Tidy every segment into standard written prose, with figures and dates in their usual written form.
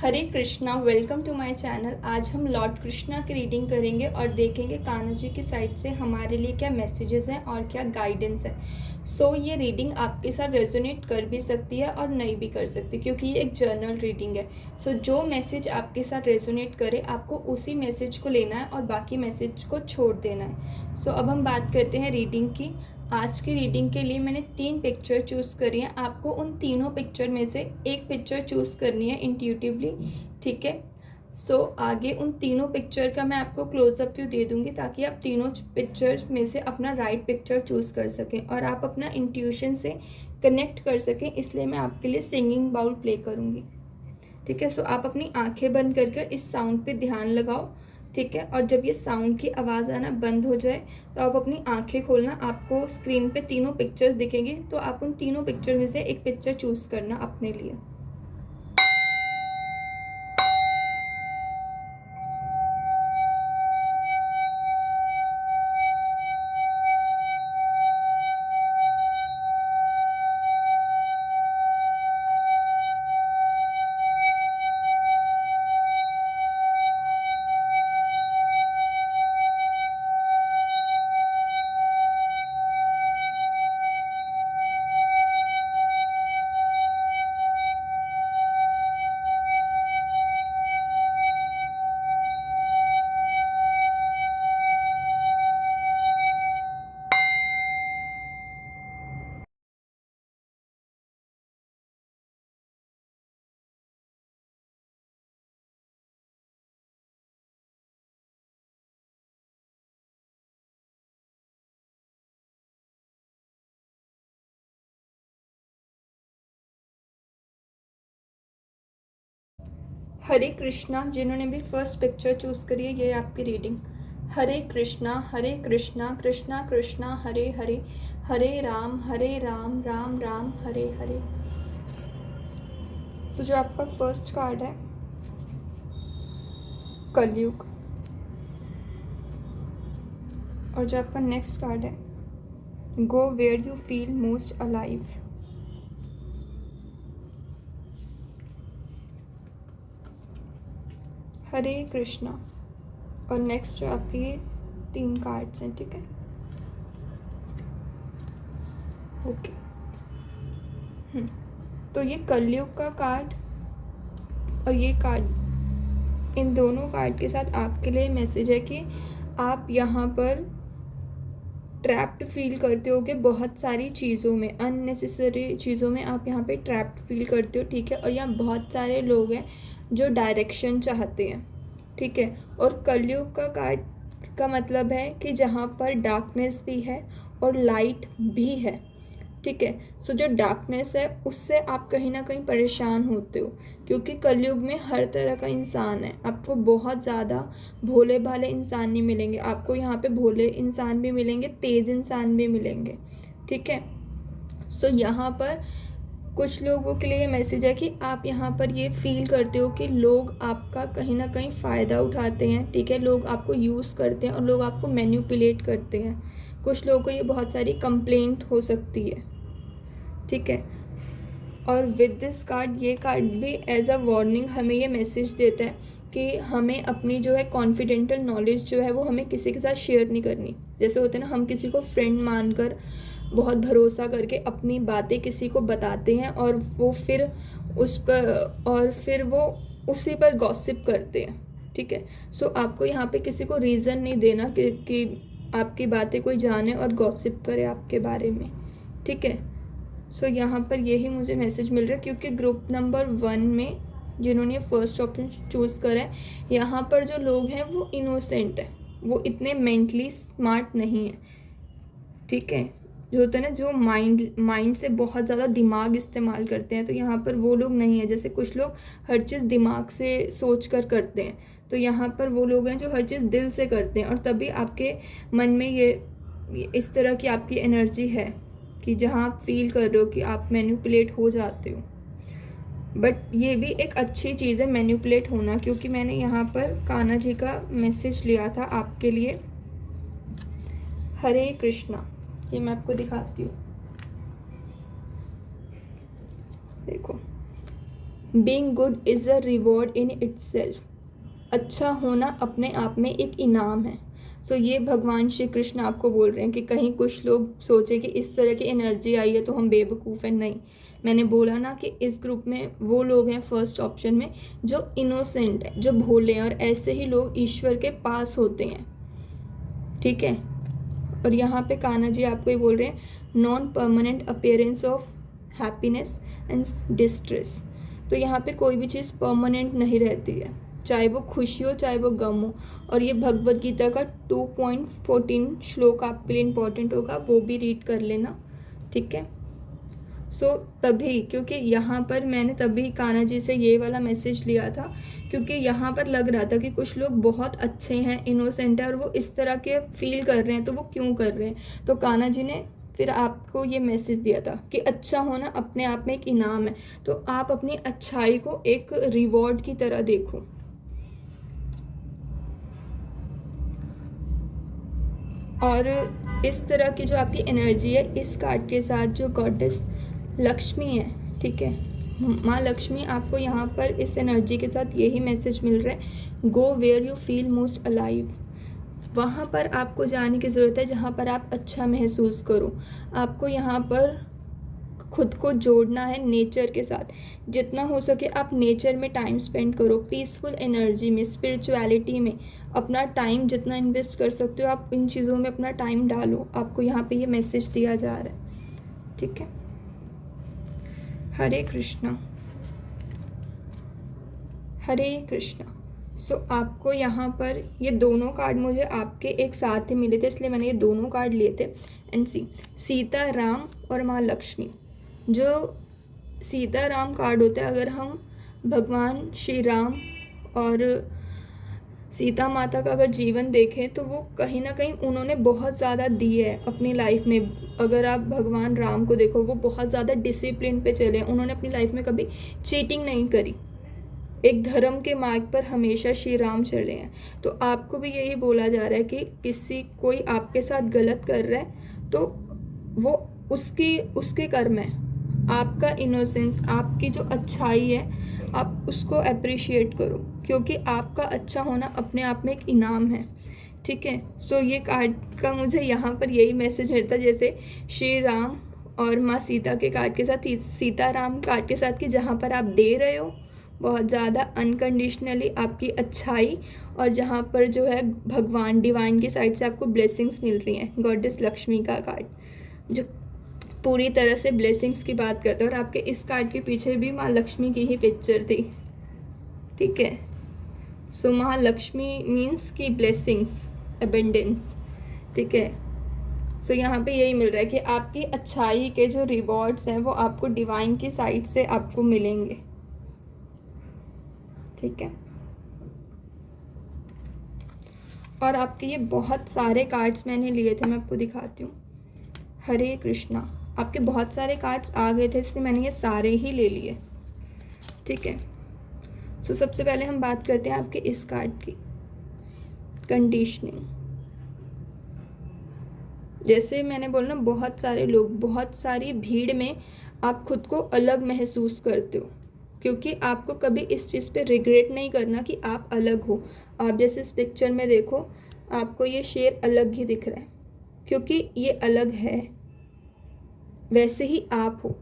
Hare Krishna, welcome to my channel. आज हम Lord Krishna की रीडिंग करेंगे और देखेंगे कान्हा जी की साइड से हमारे लिए क्या मैसेजेस हैं और क्या गाइडेंस है। ये रीडिंग आपके साथ रेजोनेट कर भी सकती है और नहीं भी कर सकती, क्योंकि ये एक जर्नल रीडिंग है। जो मैसेज आपके साथ रेजोनेट करे आपको उसी मैसेज को लेना है और बाकी मैसेज को छोड़ देना है। अब हम बात करते हैं रीडिंग की। आज की रीडिंग के लिए मैंने 3 पिक्चर चूज़ करी हैं। आपको उन तीनों पिक्चर में से एक पिक्चर चूज़ करनी है इंट्यूटिवली, ठीक है। आगे उन तीनों पिक्चर का मैं आपको क्लोजअप व्यू दे दूँगी ताकि आप तीनों पिक्चर्स में से अपना राइट पिक्चर चूज़ कर सकें और आप अपना इंट्यूशन से कनेक्ट कर सकें। इसलिए मैं आपके लिए सिंगिंग बाउल प्ले करूँगी, ठीक है। आप अपनी आंखें बंद करके इस साउंड पे ध्यान लगाओ, ठीक है। और जब ये साउंड की आवाज़ आना बंद हो जाए तो आप अपनी आंखें खोलना। आपको स्क्रीन पे तीनों पिक्चर्स दिखेंगे, तो आप उन तीनों पिक्चर में से एक पिक्चर चूज़ करना अपने लिए। हरे कृष्णा, जिन्होंने भी फर्स्ट पिक्चर चूज़ करी है, ये आपकी रीडिंग। हरे कृष्णा कृष्णा कृष्णा हरे हरे, हरे राम राम राम हरे हरे। जो आपका फर्स्ट कार्ड है कलयुग, और जो आपका नेक्स्ट कार्ड है go where you feel most alive. Hare Krishna, और नेक्स्ट जो आपके ये 3 कार्ड्स हैं, ठीक है, ओके। तो ये कलयुग का कार्ड और ये कार्ड, इन दोनों कार्ड के साथ आपके लिए मैसेज है कि आप यहाँ पर ट्रैप्ड फील करते हो कि बहुत सारी चीज़ों में, अननेसेसरी चीज़ों में आप यहाँ पे ट्रैप्ड फील करते हो, ठीक है। और यहाँ बहुत सारे लोग हैं जो डायरेक्शन चाहते हैं, ठीक है। और कलयुग का कार्ड का मतलब है कि जहाँ पर डार्कनेस भी है और लाइट भी है, ठीक है। जो डार्कनेस है उससे आप कहीं ना कहीं परेशान होते हो, क्योंकि कलयुग में हर तरह का इंसान है। आपको बहुत ज़्यादा भोले भाले इंसान नहीं मिलेंगे, आपको यहाँ पे भोले इंसान भी मिलेंगे, तेज़ इंसान भी मिलेंगे, ठीक है। यहाँ पर कुछ लोगों के लिए ये मैसेज है कि आप यहाँ पर ये फील करते हो कि लोग आपका कहीं ना कहीं फ़ायदा उठाते हैं, ठीक है। लोग आपको यूज़ करते हैं और लोग आपको मैनिपुलेट करते हैं। कुछ लोगों को ये बहुत सारी कंप्लेंट हो सकती है, ठीक है। और विद दिस कार्ड, ये कार्ड भी एज अ वार्निंग हमें ये मैसेज देता है कि हमें अपनी जो है कॉन्फिडेंटल नॉलेज जो है वो हमें किसी के साथ शेयर नहीं करनी। जैसे होते हैं ना, हम किसी को फ्रेंड मानकर बहुत भरोसा करके अपनी बातें किसी को बताते हैं और वो फिर वो उसी पर गॉसिप करते हैं, ठीक है। आपको यहाँ पे किसी को रीज़न नहीं देना कि आपकी बातें कोई जाने और गॉसिप करे आपके बारे में, ठीक है। यहाँ पर यही मुझे मैसेज मिल रहा है, क्योंकि ग्रुप नंबर 1 में जिन्होंने फर्स्ट ऑप्शन चूज़ करा है, यहाँ पर जो लोग हैं वो इनोसेंट है, वो इतने मेंटली स्मार्ट नहीं है, ठीक है। जो होता है ना, जो माइंड से बहुत ज़्यादा दिमाग इस्तेमाल करते हैं, तो यहाँ पर वो लोग नहीं है। जैसे कुछ लोग हर चीज़ दिमाग से सोच कर करते हैं, तो यहाँ पर वो लोग हैं जो हर चीज़ दिल से करते हैं, और तभी आपके मन में ये इस तरह की आपकी एनर्जी है कि जहाँ आप फील कर रहे हो कि आप मैनिपुलेट हो जाते हो। बट ये भी एक अच्छी चीज़ है मैनिपुलेट होना, क्योंकि मैंने यहाँ पर कान्हा जी का मैसेज लिया था आपके लिए। हरे कृष्णा, ये मैं आपको दिखाती हूँ, देखो। Being good is a reward in itself, अच्छा होना अपने आप में एक इनाम है। सो ये भगवान श्री कृष्ण आपको बोल रहे हैं कि कहीं कुछ लोग सोचे कि इस तरह की एनर्जी आई है तो हम बेवकूफ़ हैं। नहीं, मैंने बोला ना कि इस ग्रुप में वो लोग हैं फर्स्ट ऑप्शन में जो इनोसेंट है, जो भोले हैं, और ऐसे ही लोग ईश्वर के पास होते हैं। ठीक है। और यहाँ पे कान्हा जी आपको ये बोल रहे हैं, non permanent appearance of happiness and distress. तो यहाँ पे कोई भी चीज़ परमानेंट नहीं रहती है, चाहे वो खुशी हो चाहे वो गम हो। और ये भगवत गीता का 2.14 श्लोक आपके लिए इम्पॉर्टेंट होगा, वो भी रीड कर लेना। ठीक है। सो तभी, क्योंकि यहाँ पर मैंने तभी कान्हा जी से ये वाला मैसेज लिया था, क्योंकि यहाँ पर लग रहा था कि कुछ लोग बहुत अच्छे हैं, इनोसेंट है, और वो इस तरह के फील कर रहे हैं, तो वो क्यों कर रहे हैं। तो कान्हा जी ने फिर आपको ये मैसेज दिया था कि अच्छा होना अपने आप में एक इनाम है, तो आप अपनी अच्छाई को एक रिवॉर्ड की तरह देखो। और इस तरह की जो आपकी एनर्जी है, इस कार्ड के साथ जो गॉडेस लक्ष्मी है, ठीक है, माँ लक्ष्मी आपको यहाँ पर इस एनर्जी के साथ यही मैसेज मिल रहा है, go where you feel most alive. वहाँ पर आपको जाने की ज़रूरत है जहाँ पर आप अच्छा महसूस करो। आपको यहाँ पर खुद को जोड़ना है नेचर के साथ, जितना हो सके आप नेचर में टाइम स्पेंड करो, पीसफुल एनर्जी में, स्पिरिचुअलिटी में अपना टाइम जितना इन्वेस्ट कर सकते हो आप इन चीज़ों में अपना टाइम डालो। आपको यहाँ पे ये मैसेज दिया जा रहा है। ठीक है। हरे कृष्णा, हरे कृष्णा। सो आपको यहाँ पर ये दोनों कार्ड मुझे आपके एक साथ ही मिले थे, इसलिए मैंने ये दोनों कार्ड लिए थे। एंड सीता राम और माँ लक्ष्मी। जो सीता राम कार्ड होता है, अगर हम भगवान श्री राम और सीता माता का अगर जीवन देखें तो वो कहीं ना कहीं उन्होंने बहुत ज़्यादा दिए है अपनी लाइफ में। अगर आप भगवान राम को देखो, वो बहुत ज़्यादा डिसिप्लिन पे चले, उन्होंने अपनी लाइफ में कभी चीटिंग नहीं करी, एक धर्म के मार्ग पर हमेशा श्री राम चले हैं। तो आपको भी यही बोला जा रहा है कि कोई आपके साथ गलत कर रहा है तो वो उसके कर्म है। आपका इनोसेंस, आपकी जो अच्छाई है, आप उसको अप्रिशिएट करो, क्योंकि आपका अच्छा होना अपने आप में एक इनाम है। ठीक है। सो ये कार्ड का मुझे यहाँ पर यही मैसेज मिलता है, जैसे श्री राम और माँ सीता के कार्ड के साथ, सीता राम कार्ड के साथ, कि जहाँ पर आप दे रहे हो बहुत ज़्यादा अनकंडीशनली आपकी अच्छाई, और जहाँ पर जो है भगवान डिवाइन की साइड से आपको ब्लेसिंग्स मिल रही हैं। गॉडेस लक्ष्मी का कार्ड जो पूरी तरह से ब्लेसिंग्स की बात करता है, और आपके इस कार्ड के पीछे भी माँ लक्ष्मी की ही पिक्चर थी। ठीक है। सो माँ लक्ष्मी मीन्स की ब्लेसिंग्स, एबेंडेंस। ठीक है। सो यहाँ पे यही मिल रहा है कि आपकी अच्छाई के जो रिवॉर्ड्स हैं वो आपको डिवाइन की साइड से आपको मिलेंगे। ठीक है। और आपके ये बहुत सारे कार्ड्स मैंने लिए थे, मैं आपको दिखाती हूँ। हरे कृष्णा। आपके बहुत सारे कार्ड्स आ गए थे, इसलिए मैंने ये सारे ही ले लिए। ठीक है। सो सबसे पहले हम बात करते हैं आपके इस कार्ड की, कंडीशनिंग। जैसे मैंने बोला ना, बहुत सारे लोग, बहुत सारी भीड़ में आप खुद को अलग महसूस करते हो, क्योंकि आपको कभी इस चीज़ पे रिग्रेट नहीं करना कि आप अलग हो। आप जैसे इस पिक्चर में देखो, आपको ये शेर अलग ही दिख रहा है, क्योंकि ये अलग है। वैसे ही आप हो,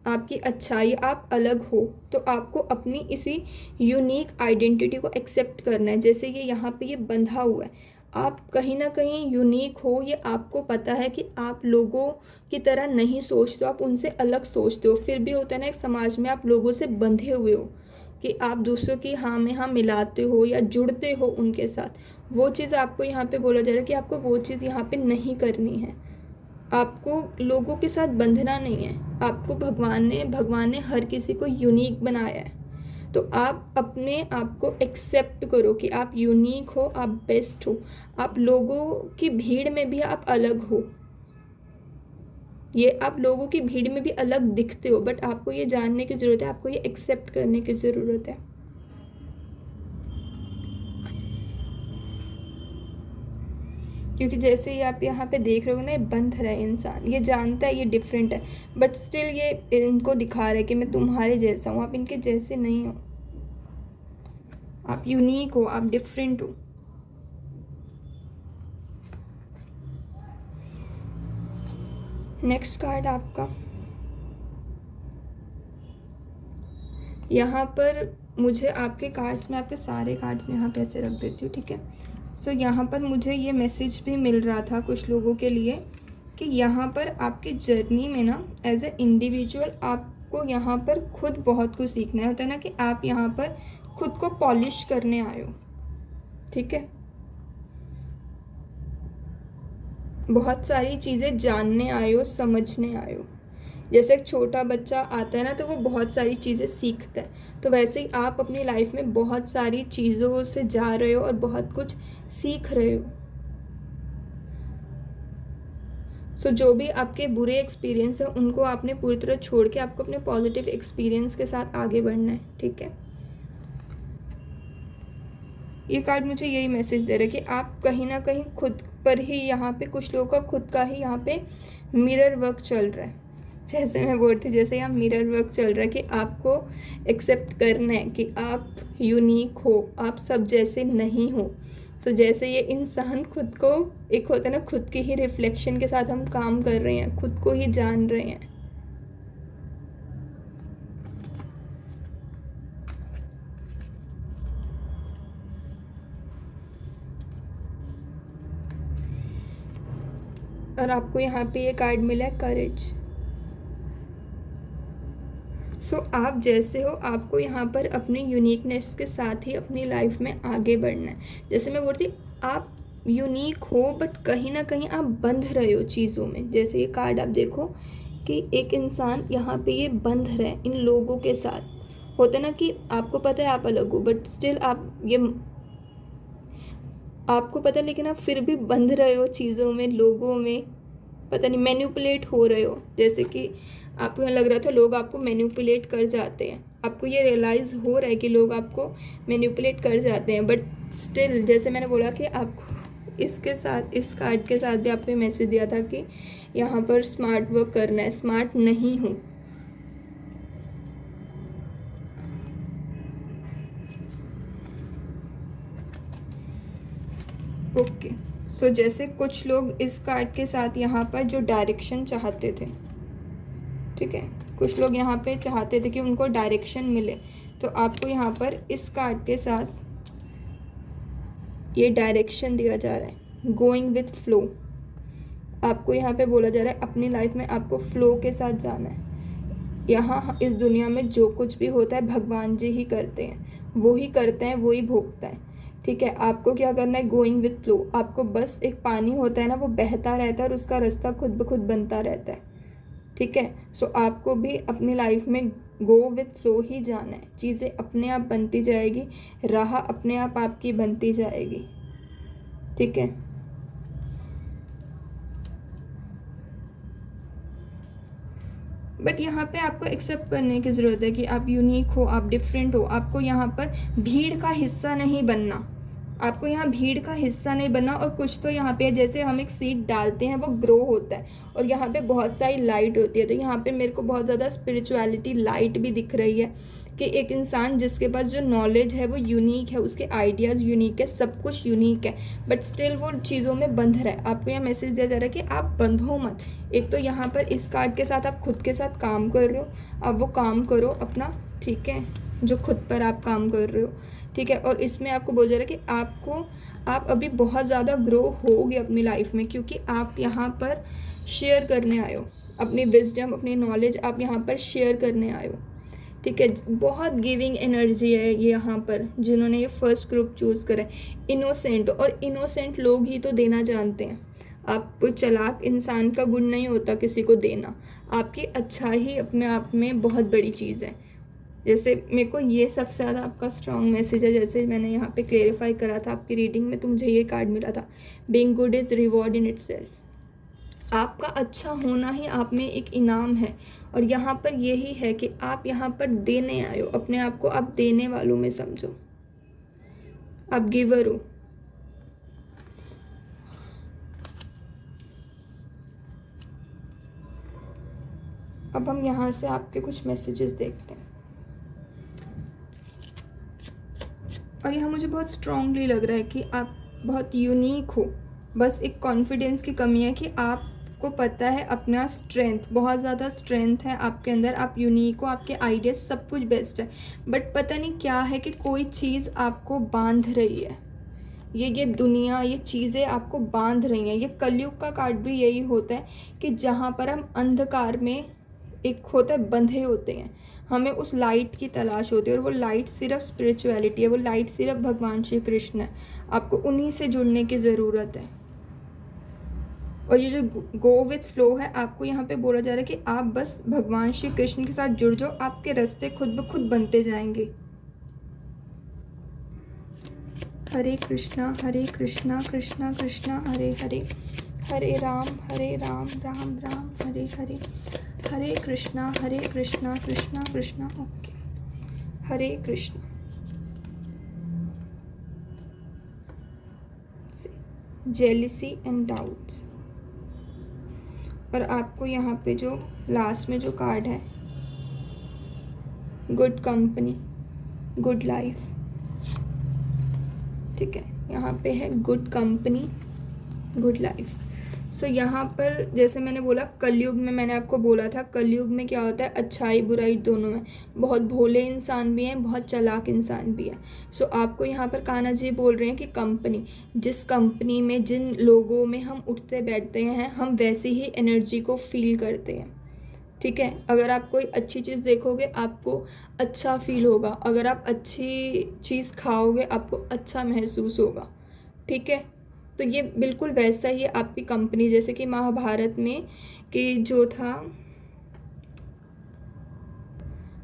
आपकी अच्छाई, आप अलग हो, तो आपको अपनी इसी यूनिक आइडेंटिटी को एक्सेप्ट करना है। जैसे ये यहाँ पे ये बंधा हुआ है, आप कहीं ना कहीं यूनिक हो, ये आपको पता है कि आप लोगों की तरह नहीं सोचते हो, आप उनसे अलग सोचते हो। फिर भी होता है ना, एक समाज में आप लोगों से बंधे हुए हो कि आप दूसरों की हाँ में हाँ मिलाते हो या जुड़ते हो उनके साथ। वो चीज़ आपको यहाँ पे बोला जा रहा है कि आपको वो चीज़ यहाँ पे नहीं करनी है। आपको लोगों के साथ बंधना नहीं है। आपको भगवान ने हर किसी को यूनिक बनाया है, तो आप अपने आप को एक्सेप्ट करो कि आप यूनिक हो, आप बेस्ट हो, आप लोगों की भीड़ में भी आप अलग हो। ये आप लोगों की भीड़ में भी अलग दिखते हो, बट आपको ये जानने की ज़रूरत है, आपको ये एक्सेप्ट करने की ज़रूरत है। क्योंकि जैसे ही आप यहाँ पे देख रहे हो ना, ये बंध रहा है इंसान, ये जानता है ये डिफरेंट है, बट स्टिल ये इनको दिखा रहा है कि मैं तुम्हारे जैसा हूँ। आप इनके जैसे नहीं हो, आप यूनिक हो, आप डिफरेंट हो। नेक्स्ट कार्ड आपका, यहाँ पर मुझे आपके कार्ड्स में, आपके सारे कार्ड्स यहाँ पे ऐसे रख देती हूँ, ठीक है। सो यहाँ पर मुझे ये मैसेज भी मिल रहा था कुछ लोगों के लिए कि यहाँ पर आपकी जर्नी में ना, एज ए इंडिविजुअल आपको यहाँ पर खुद बहुत कुछ सीखना है। होता है ना कि आप यहाँ पर खुद को पॉलिश करने आए हो, ठीक है। बहुत सारी चीज़ें जानने आए हो, समझने आए हो। जैसे एक छोटा बच्चा आता है ना, तो वो बहुत सारी चीज़ें सीखता है, तो वैसे ही आप अपनी लाइफ में बहुत सारी चीज़ों से जा रहे हो और बहुत कुछ सीख रहे हो। सो जो भी आपके बुरे एक्सपीरियंस है उनको आपने पूरी तरह छोड़ के आपको अपने पॉजिटिव एक्सपीरियंस के साथ आगे बढ़ना है, ठीक है। ये कार्ड मुझे यही मैसेज दे रहा है कि आप कहीं ना कहीं खुद पर ही, यहाँ पे कुछ लोगों का खुद का ही यहाँ पे मिरर वर्क चल रहा है। जैसे मैं बोलती, जैसे यहाँ मिरर वर्क चल रहा है कि आपको एक्सेप्ट करना है कि आप यूनिक हो, आप सब जैसे नहीं हो। सो जैसे ये इंसान खुद को, एक होता है ना, खुद की ही रिफ्लेक्शन के साथ हम काम कर रहे हैं, खुद को ही जान रहे हैं। और आपको यहाँ पे ये कार्ड मिला है करेज। सो आप जैसे हो, आपको यहाँ पर अपनी यूनिकनेस के साथ ही अपनी लाइफ में आगे बढ़ना है। जैसे मैं बोलती, आप यूनिक हो बट कहीं ना कहीं आप बंध रहे हो चीज़ों में। जैसे ये कार्ड आप देखो कि एक इंसान यहाँ पे ये बंध रहा है इन लोगों के साथ। होता है ना कि आपको पता है आप अलग हो, बट स्टिल आप ये, आपको पता है लेकिन आप फिर भी बंध रहे हो चीज़ों में, लोगों में, पता नहीं मैनिपुलेट हो रहे हो। जैसे कि आपको यहाँ लग रहा था लोग आपको मैनिपुलेट कर जाते हैं, आपको ये रियलाइज़ हो रहा है कि लोग आपको मैनिपुलेट कर जाते हैं, बट स्टिल जैसे मैंने बोला कि आपको इसके साथ, इस कार्ड के साथ भी आपको मैसेज दिया था कि यहाँ पर स्मार्ट वर्क करना है, स्मार्ट नहीं हूँ। ओके, सो जैसे कुछ लोग इस कार्ड के साथ यहाँ पर जो डायरेक्शन चाहते थे, ठीक है, कुछ लोग यहाँ पे चाहते थे कि उनको डायरेक्शन मिले, तो आपको यहाँ पर इस कार्ड के साथ ये डायरेक्शन दिया जा रहा है, गोइंग विथ फ्लो। आपको यहाँ पे बोला जा रहा है अपनी लाइफ में आपको फ्लो के साथ जाना है। यहाँ इस दुनिया में जो कुछ भी होता है भगवान जी ही करते हैं, वो ही करते हैं, वो ही भोगता है, ठीक है। आपको क्या करना है, गोइंग विथ फ्लो। आपको बस एक पानी होता है ना, वो बहता रहता है और उसका रास्ता खुद ब खुद बनता रहता है, ठीक है। सो आपको भी अपनी लाइफ में गो विथ फ्लो ही जाना है। चीज़ें अपने आप बनती जाएगी, राह अपने आप आपकी बनती जाएगी, ठीक है। बट यहाँ पे आपको एक्सेप्ट करने की ज़रूरत है कि आप यूनिक हो, आप डिफरेंट हो। आपको यहाँ पर भीड़ का हिस्सा नहीं बनना, आपको यहाँ भीड़ का हिस्सा नहीं बनना। और कुछ तो यहाँ पे जैसे हम एक सीड डालते हैं वो ग्रो होता है, और यहाँ पे बहुत सारी लाइट होती है। तो यहाँ पे मेरे को बहुत ज़्यादा स्पिरिचुअलिटी लाइट भी दिख रही है कि एक इंसान जिसके पास जो नॉलेज है वो यूनिक है, उसके आइडियाज़ यूनिक है, सब कुछ यूनिक है, बट स्टिल वो चीज़ों में बंध रहा है। आपको यहाँ मैसेज दिया जा रहा है कि आप बंधो मत। एक तो यहाँ पर इस कार्ड के साथ आप खुद के साथ काम कर रहे हो, आप वो काम करो अपना, ठीक है, जो खुद पर आप काम कर रहे हो, ठीक है। और इसमें आपको बोला जा रहा है कि आप अभी बहुत ज़्यादा ग्रो होगे अपनी लाइफ में, क्योंकि आप यहाँ पर शेयर करने आए हो अपनी विजडम, अपनी नॉलेज आप यहाँ पर शेयर करने आए हो, ठीक है। बहुत गिविंग एनर्जी है ये यहाँ पर, जिन्होंने ये फर्स्ट ग्रुप चूज़ करा है। इनोसेंट, और इनोसेंट लोग ही तो देना जानते हैं। आप कोई चालाक इंसान का गुण नहीं होता किसी को देना, आपकी अच्छा ही अपने आप में बहुत बड़ी चीज़ है। जैसे मेरे को ये सबसे ज़्यादा आपका स्ट्रॉन्ग मैसेज है, जैसे मैंने यहाँ पे क्लेरिफाई करा था आपकी रीडिंग में, तो मुझे ये कार्ड मिला था, being good is reward in itself. आपका अच्छा होना ही आप में एक इनाम है, और यहाँ पर यही है कि आप यहाँ पर देने आए हो, अपने आप को आप देने वालों में समझो, आप गिवर हो। अब हम यहाँ से आपके कुछ मैसेजेस देखते हैं। और यहाँ मुझे बहुत स्ट्रांगली लग रहा है कि आप बहुत यूनिक हो, बस एक कॉन्फिडेंस की कमी है कि आपको पता है अपना स्ट्रेंथ, बहुत ज़्यादा स्ट्रेंथ है आपके अंदर, आप यूनिक हो, आपके आइडियाज़ सब कुछ बेस्ट है, बट पता नहीं क्या है कि कोई चीज़ आपको बांध रही है। ये दुनिया, ये चीज़ें आपको बांध रही हैं। ये कलयुग का कार्ड भी यही होता है कि जहाँ पर हम अंधकार में एक होता है बंधे होते हैं, हमें उस लाइट की तलाश होती है, और वो लाइट सिर्फ स्पिरिचुअलिटी है, वो लाइट सिर्फ भगवान श्री कृष्ण है। आपको उन्हीं से जुड़ने की ज़रूरत है। और ये जो गो विथ फ्लो है, आपको यहाँ पे बोला जा रहा है कि आप बस भगवान श्री कृष्ण के साथ जुड़ जाओ, आपके रास्ते खुद ब खुद बनते जाएंगे। Hare Krishna Krishna Krishna Hare Hare, Hare Ram Ram Ram Hare Hare, Hare Krishna Krishna Krishna okay, Hare Krishna. Jealousy and doubts. और आपको यहाँ पे जो लास्ट में जो कार्ड है, गुड कंपनी, गुड लाइफ, ठीक है, यहाँ पे है गुड कंपनी, गुड लाइफ। सो यहाँ पर जैसे मैंने बोला, कलयुग में मैंने आपको बोला था, कलयुग में क्या होता है, अच्छाई बुराई दोनों में, बहुत भोले इंसान भी हैं, बहुत चालाक इंसान भी है। सो आपको यहाँ पर कान्हा जी बोल रहे हैं कि कंपनी, जिस कंपनी में जिन लोगों में हम उठते बैठते हैं, हम वैसी ही एनर्जी को फील करते हैं, ठीक है। अगर आप कोई अच्छी चीज़ देखोगे आपको अच्छा फील होगा, अगर आप अच्छी चीज़ खाओगे आपको अच्छा महसूस होगा, ठीक है। तो ये बिल्कुल वैसा ही आपकी कंपनी, जैसे कि महाभारत में कि जो था,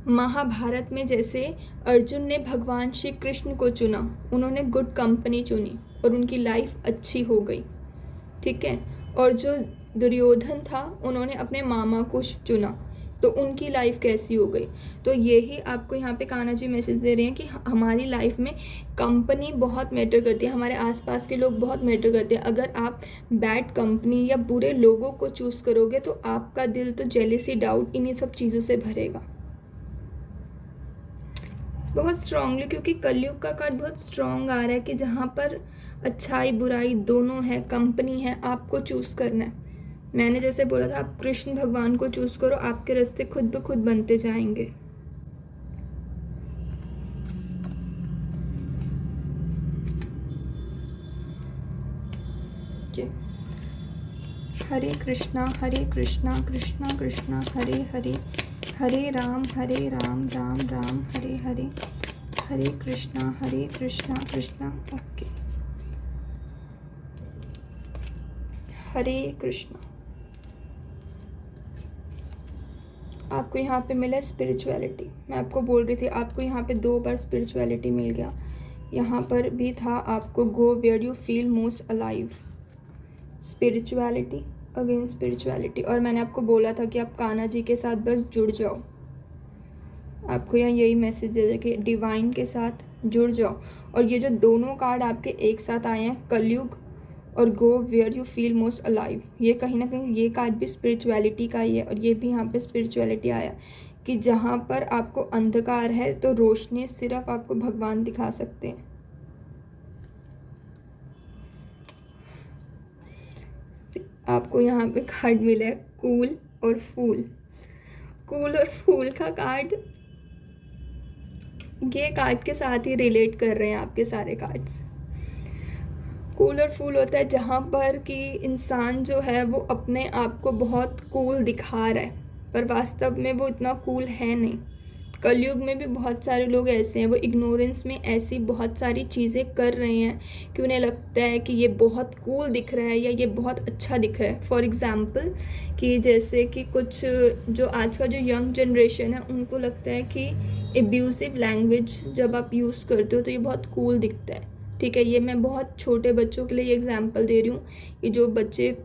महाभारत में जैसे अर्जुन ने भगवान श्री कृष्ण को चुना, उन्होंने गुड कंपनी चुनी और उनकी लाइफ अच्छी हो गई, ठीक है। और जो दुर्योधन था, उन्होंने अपने मामा को चुना, तो उनकी लाइफ कैसी हो गई। तो यही आपको यहाँ पे कान्हा जी मैसेज दे रहे हैं कि हमारी लाइफ में कंपनी बहुत मैटर करती है, हमारे आसपास के लोग बहुत मैटर करते हैं। अगर आप बैड कंपनी या बुरे लोगों को चूज़ करोगे तो आपका दिल तो जेलिसी, डाउट, इन्हीं सब चीज़ों से भरेगा बहुत स्ट्रांगली, क्योंकि कलयुग का कार्ड बहुत स्ट्रांग आ रहा है कि जहाँ पर अच्छाई बुराई दोनों है, कंपनी है, आपको चूज़ करना है। मैंने जैसे बोला था, आप कृष्ण भगवान को चूज़ करो, आपके रास्ते खुद ब खुद बनते जाएंगे। हरे कृष्णा कृष्णा कृष्णा हरे हरे, हरे राम राम राम हरे हरे, हरे कृष्णा कृष्णा ओके, हरे कृष्णा। आपको यहाँ पे मिला स्पिरिचुअलिटी। मैं आपको बोल रही थी आपको यहाँ पे 2 बार स्पिरिचुअलिटी मिल गया। यहाँ पर भी था आपको go where you feel most alive, spirituality again spirituality. और मैंने आपको बोला था कि आप कान्हा जी के साथ बस जुड़ जाओ। आपको यहाँ यही मैसेज है कि डिवाइन के साथ जुड़ जाओ। और ये जो दोनों कार्ड आपके एक साथ आए हैं, कलयुग और go where you feel most alive, ये कहीं ना कहीं ये कार्ड भी स्पिरिचुअलिटी का ही है। और ये भी यहाँ पे स्पिरिचुअलिटी आया कि जहाँ पर आपको अंधकार है तो रोशनी सिर्फ आपको भगवान दिखा सकते हैं। आपको यहाँ पे कार्ड मिला है कूल और फूल। कूल और फूल का कार्ड ये कार्ड के साथ ही रिलेट कर रहे हैं आपके सारे कार्ड्स। कूल और फूल होता है जहाँ पर कि इंसान जो है वो अपने आप को बहुत कूल दिखा रहा है, पर वास्तव में वो इतना कूल है नहीं। कलयुग में भी बहुत सारे लोग ऐसे हैं, वो इग्नोरेंस में ऐसी बहुत सारी चीज़ें कर रहे हैं कि उन्हें लगता है कि ये बहुत कूल दिख रहा है या ये बहुत अच्छा दिख रहा है। फॉर एग्ज़ाम्पल कि जैसे कि कुछ जो आज का जो यंग जनरेशन है उनको लगता है कि एब्यूसिव लैंग्वेज जब आप यूज़ करते हो तो ये बहुत कूल दिखता है, ठीक है। ये मैं बहुत छोटे बच्चों के लिए एग्जांपल दे रही हूँ कि जो बच्चे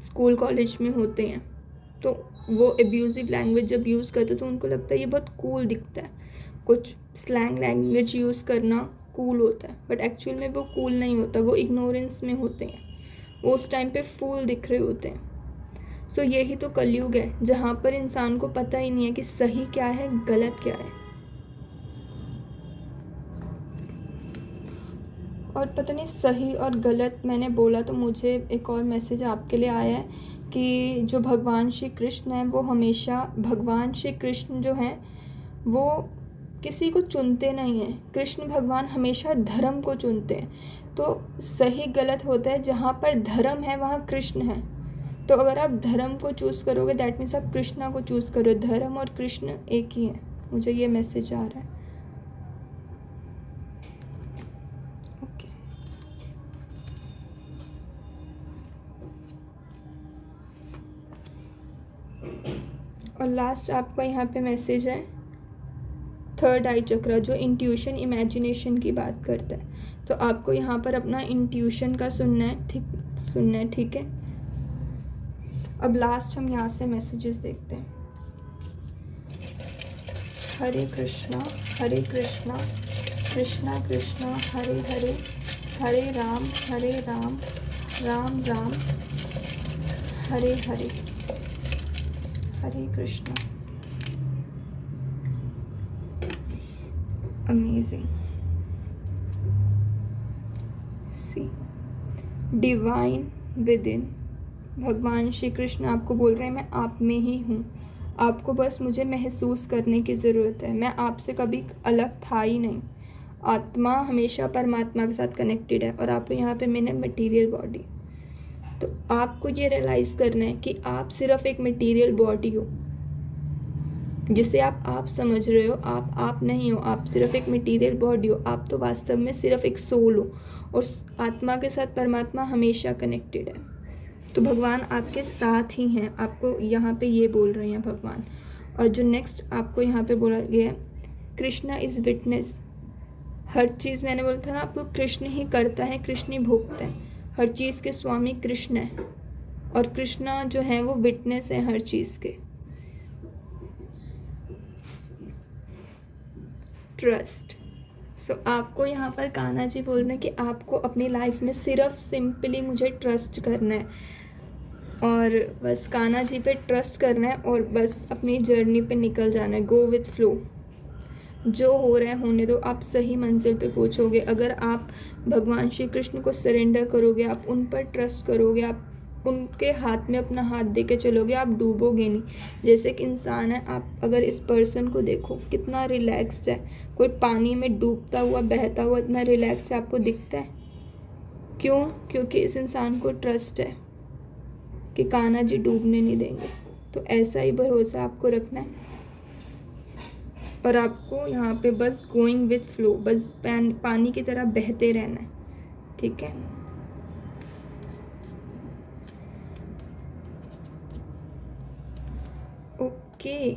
स्कूल कॉलेज में होते हैं तो वो एब्यूजिव लैंग्वेज जब यूज़ करते तो उनको लगता है ये बहुत कूल दिखता है। कुछ स्लैंग लैंग्वेज यूज़ करना कूल होता है, बट एक्चुअल में वो कूल नहीं होता, वो इग्नोरेंस में होते हैं, वो उस टाइम पे फूल दिख रहे होते हैं। सो यही तो कलयुग है, जहाँ पर इंसान को पता ही नहीं है कि सही क्या है, गलत क्या है। और पता नहीं सही और गलत मैंने बोला तो मुझे एक और मैसेज आपके लिए आया है कि जो भगवान श्री कृष्ण हैं वो हमेशा, भगवान श्री कृष्ण जो हैं वो किसी को चुनते नहीं हैं। कृष्ण भगवान हमेशा धर्म को चुनते हैं। तो सही गलत होता है, जहाँ पर धर्म है वहाँ कृष्ण है। तो अगर आप धर्म को चूज़ करोगे दैट मीन्स आप कृष्णा को चूज़ करो। धर्म और कृष्ण एक ही है। मुझे ये मैसेज आ रहा है। ओके, और लास्ट आपका यहाँ पे मैसेज है थर्ड आई चक्र, जो इंट्यूशन इमेजिनेशन की बात करता है। तो आपको यहाँ पर अपना इंट्यूशन का सुनना है, ठीक है। अब लास्ट हम यहाँ से मैसेजेस देखते हैं। Hare Krishna Krishna Krishna Hare Hare, Hare Ram Ram Ram Hare Hare, Hare Krishna. Amazing. See divine within, भगवान श्री कृष्ण आपको बोल रहे हैं मैं आप में ही हूँ, आपको बस मुझे महसूस करने की ज़रूरत है। मैं आपसे कभी अलग था ही नहीं। आत्मा हमेशा परमात्मा के साथ कनेक्टेड है और आपको यहाँ पे मैंने मटेरियल बॉडी। तो आपको ये रियलाइज़ करना है कि आप सिर्फ एक मटेरियल बॉडी हो, जिसे आप समझ रहे हो। आप नहीं हो, आप सिर्फ एक मटेरियल बॉडी हो। आप तो वास्तव में सिर्फ एक सोल हो और आत्मा के साथ परमात्मा हमेशा कनेक्टेड है। तो भगवान आपके साथ ही हैं, आपको यहाँ पे ये बोल रहे हैं भगवान। और जो नेक्स्ट आपको यहाँ पे बोला गया है, कृष्णा इज़ विटनेस। हर चीज़ मैंने बोला था ना आपको, कृष्ण ही करता है, कृष्ण ही भोगता है। हर चीज़ के स्वामी कृष्ण है और कृष्णा जो है वो विटनेस है हर चीज़ के। ट्रस्ट। सो आपको यहाँ पर कान्हा जी बोल रहे हैं कि आपको अपनी लाइफ में सिर्फ सिंपली मुझे ट्रस्ट करना है और बस कान्हा जी पे ट्रस्ट करना है और बस अपनी जर्नी पे निकल जाना है। गो विथ फ्लो, जो हो रहा है होने दो, आप सही मंजिल पे पहुँचोगे। अगर आप भगवान श्री कृष्ण को सरेंडर करोगे, आप उन पर ट्रस्ट करोगे, आप उनके हाथ में अपना हाथ दे के चलोगे, आप डूबोगे नहीं। जैसे एक इंसान है, आप अगर इस पर्सन को देखो कितना रिलैक्स्ड है, कोई पानी में डूबता हुआ बहता हुआ इतना रिलैक्स आपको दिखता है। क्यों? क्योंकि इस इंसान को ट्रस्ट है कि कान्हा जी डूबने नहीं देंगे। तो ऐसा ही भरोसा आपको रखना है और आपको यहाँ पे बस गोइंग विथ फ्लो, बस पानी की तरह बहते रहना है, ठीक है। ओके,